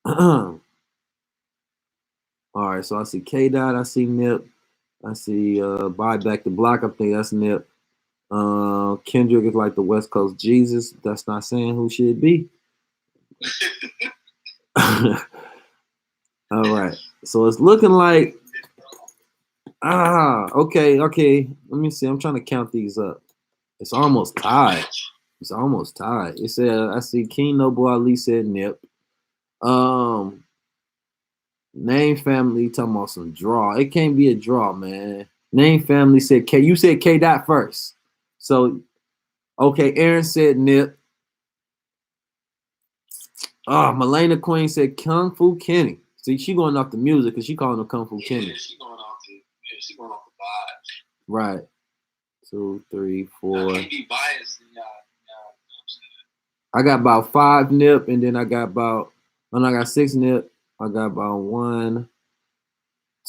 All right, so I see K. Dot. I see Nip. I see Buy Back the Block. I think that's Nip. Kendrick is like the West Coast Jesus. That's not saying who should be. All right. So it's looking like okay. Let me see. I'm trying to count these up. It's almost tied. It said I see King Noble Ali said Nip. Name family talking about some draw. It can't be a draw, man. Name family said K. You said K. Dot first. So okay, Aaron said Nip. Melena Queen said Kung Fu Kenny. See, she going off the music because she calling him Kung Fu Kenny. She going off the vibes. Right. 2, 3, 4. I can't be biased. I got about 5 Nip, and then I got 6 Nip. I got about 1,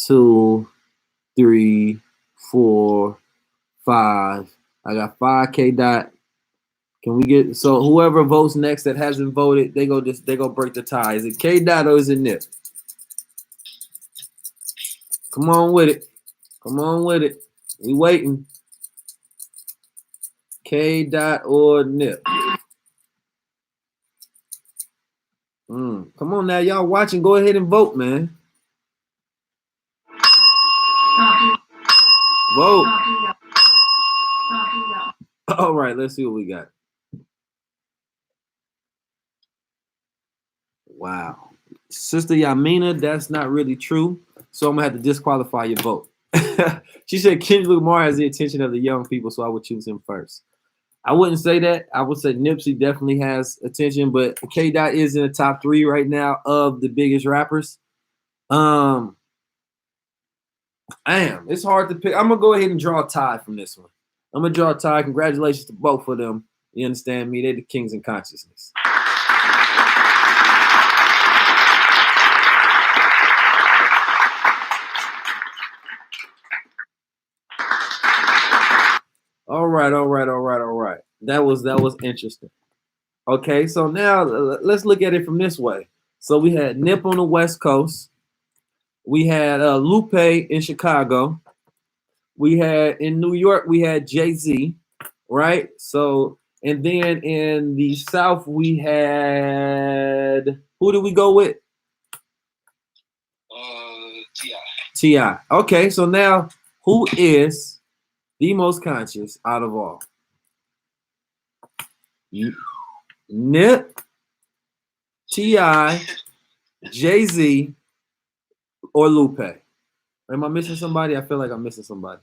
2, 3, 4, 5. I got 5 K. Dot. Can we get so whoever votes next that hasn't voted, they go break the tie. Is it K. Dot or is it Nip? Come on with it. We waiting. K. Dot or Nip? Come on now, y'all watching. Go ahead and vote, man. Vote. All right, let's see what we got. Wow. Sister Yamina, that's not really true. So I'm gonna have to disqualify your vote. She said Kendrick Lamar has the attention of the young people, so I would choose him first. I wouldn't say that. I would say Nipsey definitely has attention, but K. Dot is in the top 3 right now of the biggest rappers. Damn, it's hard to pick. I'm gonna go ahead and draw a tie from this one. I'm gonna draw a tie. Congratulations to both of them. You understand me? They're the kings in consciousness. All right. That was interesting. Okay, so now let's look at it from this way. So we had Nip on the West Coast. We had Lupe in Chicago. We had in New York, we had Jay-Z, right? So, and then in the South, we had, who did we go with? T.I. Okay, so now who is the most conscious out of all? Nip, T.I., Jay-Z, or Lupe? Am I missing somebody? I feel like I'm missing somebody.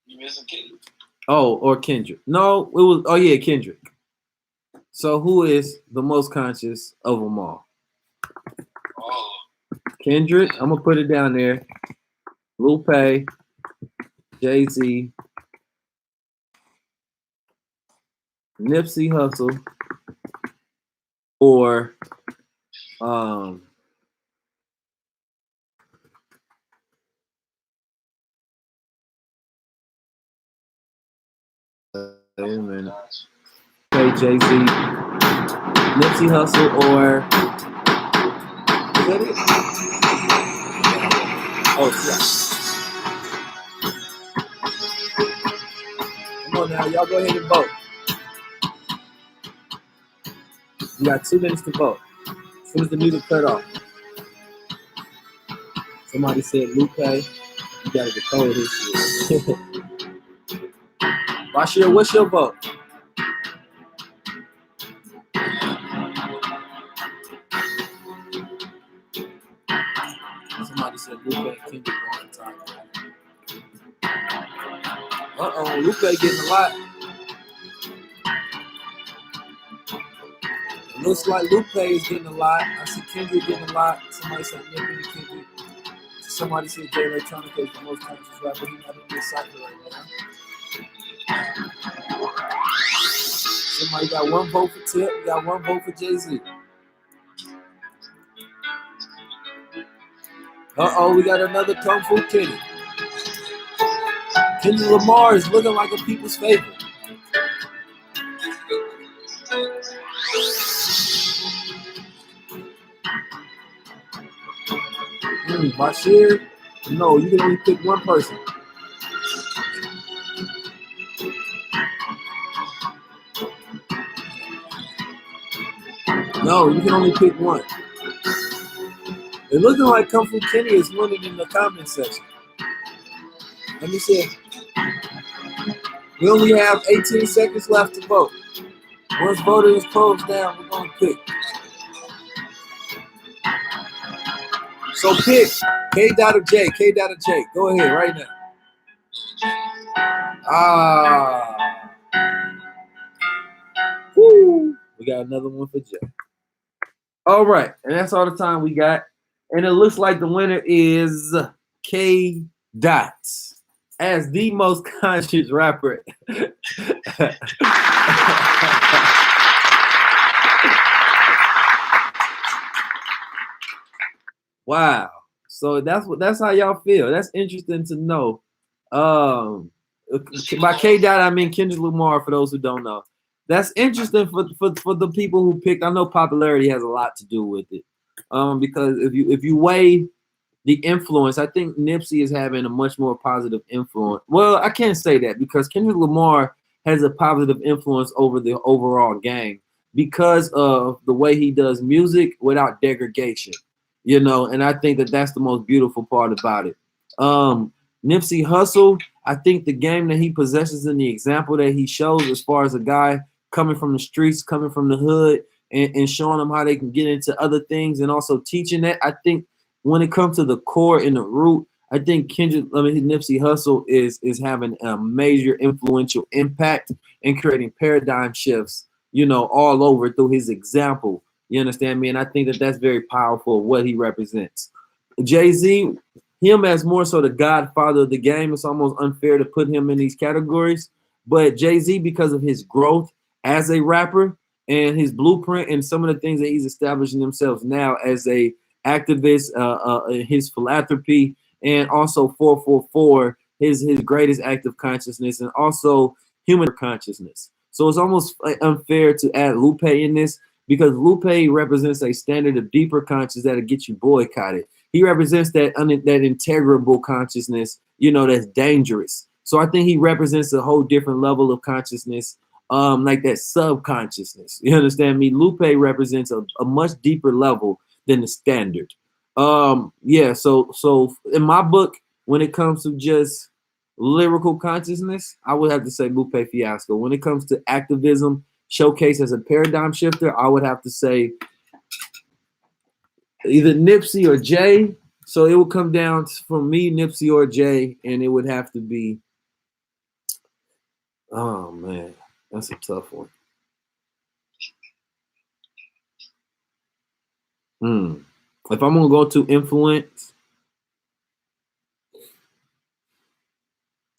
You missing Kendrick? Oh, or Kendrick. No, it was, oh yeah, Kendrick. So who is the most conscious of them all? Oh. Kendrick, I'm going to put it down there. Lupe, Jay-Z, Nipsey Hussle, or Um, wait a minute. Okay, Jay-Z, Nipsey Hussle, or is that it? Oh, yeah. Come on now, y'all go ahead and vote. You got 2 minutes to vote. As soon as the music cut off. Somebody said Lupe. You gotta decode his shit. Bashir, what's your vote? Somebody said Lupe and Kendrick on time. Lupe getting a lot. It looks like Lupe is getting a lot. I see Kendrick getting a lot. Somebody said Nick and Kendrick. Somebody said Jay Electronica is the most conscious rapper. He's not in this cycle right now. Somebody got 1 vote for Tip. Got 1 vote for Jay-Z. We got another Kung Fu Kitty. Kendrick Lamar is looking like a people's favorite. Bashir, no, you can only pick 1 person. No, you can only pick 1. It looking like Kung Fu Kenny is winning in the comment section. Let me see. We only have 18 seconds left to vote. Once voting is closed down, we're going to pick. So pick K. Dot or J. K. Dot or J. Go ahead right now. Woo. We got another one for J. All right. And that's all the time we got. And it looks like the winner is K. Dot as the most conscious rapper. Wow. So that's how y'all feel. That's interesting to know. By K. Dot, I mean Kendrick Lamar, for those who don't know. That's interesting for the people who picked. I know popularity has a lot to do with it. Because if you weigh the influence, I think Nipsey is having a much more positive influence. Well, I can't say that because Kendrick Lamar has a positive influence over the overall game because of the way he does music without degradation, and I think that that's the most beautiful part about it. Nipsey Hussle, I think the game that he possesses and the example that he shows as far as a guy coming from the streets, coming from the hood, and showing them how they can get into other things and also teaching that, I think when it comes to the core and the root, I think Nipsey Hussle is having a major influential impact in creating paradigm shifts, all over through his example. You understand me? And I think that that's very powerful, what he represents. Jay-Z, him as more so the godfather of the game, it's almost unfair to put him in these categories. But Jay-Z, because of his growth as a rapper and his blueprint and some of the things that he's establishing himself now as a activist, his philanthropy, and also 444, his greatest act of consciousness, and also human consciousness. So it's almost unfair to add Lupe in this because Lupe represents a standard of deeper consciousness that'll get you boycotted. He represents that integrable consciousness, that's dangerous. So I think he represents a whole different level of consciousness, like that subconsciousness. You understand me? Lupe represents a much deeper level than the standard. So in my book, when it comes to just lyrical consciousness, I would have to say Lupe Fiasco. When it comes to activism, showcase as a paradigm shifter, I would have to say either Nipsey or Jay. So it would come down for me, Nipsey or Jay, and it would have to be, oh man, that's a tough one. If I'm gonna go to influence,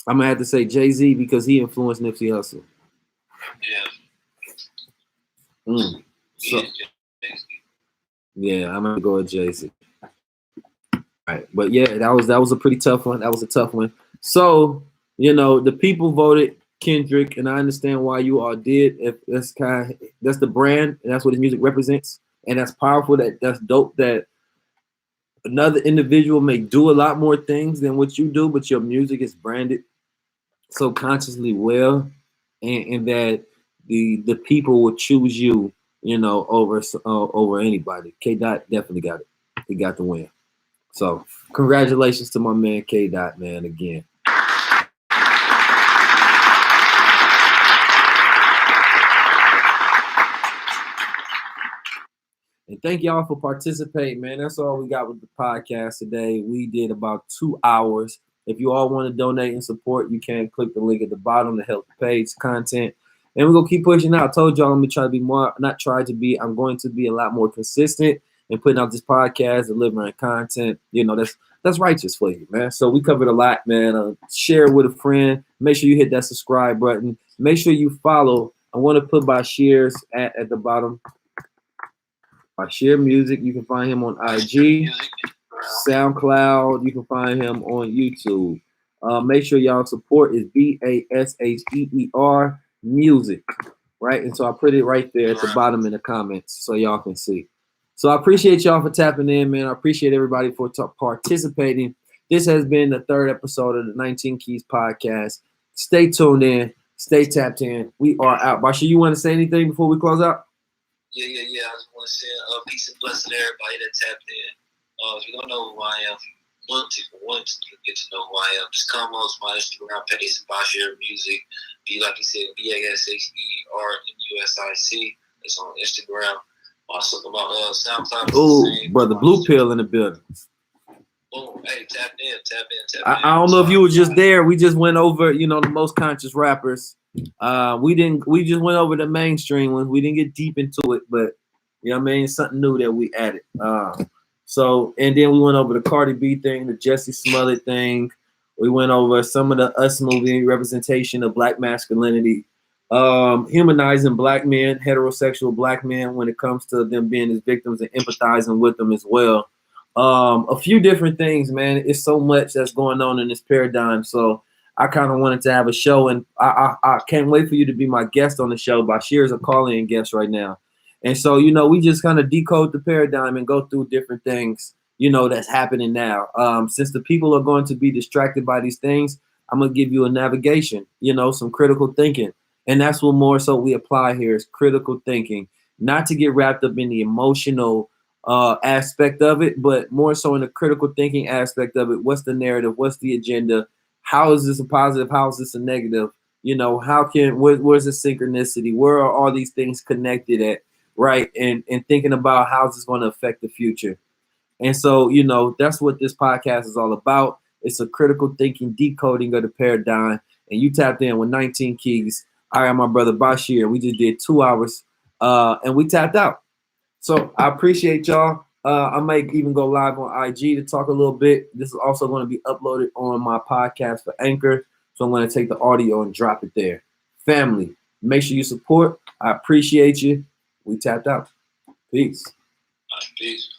I'm gonna have to say Jay-Z because he influenced Nipsey Hussle. Yeah. So Yeah, I'm gonna go with Jay-Z. Right, but yeah, that was a pretty tough one. That was a tough one. So the people voted Kendrick, and I understand why you all did. If that's the brand, and that's what his music represents, and that's powerful. That's dope. That another individual may do a lot more things than what you do, but your music is branded so consciously well, and that the people will choose you, over anybody. K Dot definitely got it. He got the win. So congratulations to my man K Dot, man, again. And thank y'all for participating, man. That's all we got with the podcast today. We did about 2 hours. If you all want to donate and support, you can click the link at the bottom to help the page content. And we're gonna keep pushing out. I told y'all I'm gonna try to be more, not try to be, I'm going to be a lot more consistent in putting out this podcast, delivering content. That's righteous for you, man. So we covered a lot, man. Share with a friend. Make sure you hit that subscribe button. Make sure you follow. I want to put Bashir's at the bottom. Bashir Music. You can find him on IG, SoundCloud. You can find him on YouTube. Make sure y'all support is BASHEER Music, right? And so I put it right there at the bottom in the comments so y'all can see. So I appreciate y'all for tapping in, man. I appreciate everybody for participating. This has been the 3rd episode of the 19 Keys podcast. Stay tuned in. Stay tapped in. We are out. Bashir, you want to say anything before we close out? Yeah. I just want to say peace and blessing to everybody that tapped in. If you don't know who I am, if you want to get to know who I am, just come on to my Instagram page, Bashir Music. Be like you said, BASHERMUSIC. It's on Instagram. Also about SoundCloud. Oh, brother, Blue Pill in the building. Boom. Hey, tap in. I don't know if you were just there. We just went over, the most conscious rappers. We just went over the mainstream ones. We didn't get deep into it, but something new that we added. So and then we went over the Cardi B thing, the Jussie Smollett thing. We went over some of the Us movie representation of Black masculinity, humanizing Black men, heterosexual Black men when it comes to them being as victims and empathizing with them as well. A few different things, man. It's so much that's going on in this paradigm. So I kind of wanted to have a show, and I can't wait for you to be my guest on the show. Bashir is a call-in guest right now. And so, we just kind of decode the paradigm and go through different things, that's happening now. Since the people are going to be distracted by these things, I'm going to give you a navigation, some critical thinking. And that's what more so we apply here is critical thinking, not to get wrapped up in the emotional aspect of it, but more so in the critical thinking aspect of it. What's the narrative? What's the agenda? How is this a positive? How is this a negative? Where's the synchronicity? Where are all these things connected at? Right. And thinking about how is this going to affect the future. And so, that's what this podcast is all about. It's a critical thinking, decoding of the paradigm. And you tapped in with 19 Keys. I got my brother Bashir. We just did 2 hours and we tapped out. So I appreciate y'all. I might even go live on IG to talk a little bit. This is also going to be uploaded on my podcast for Anchor. So I'm going to take the audio and drop it there. Family, make sure you support. I appreciate you. We tapped out. Peace. Peace.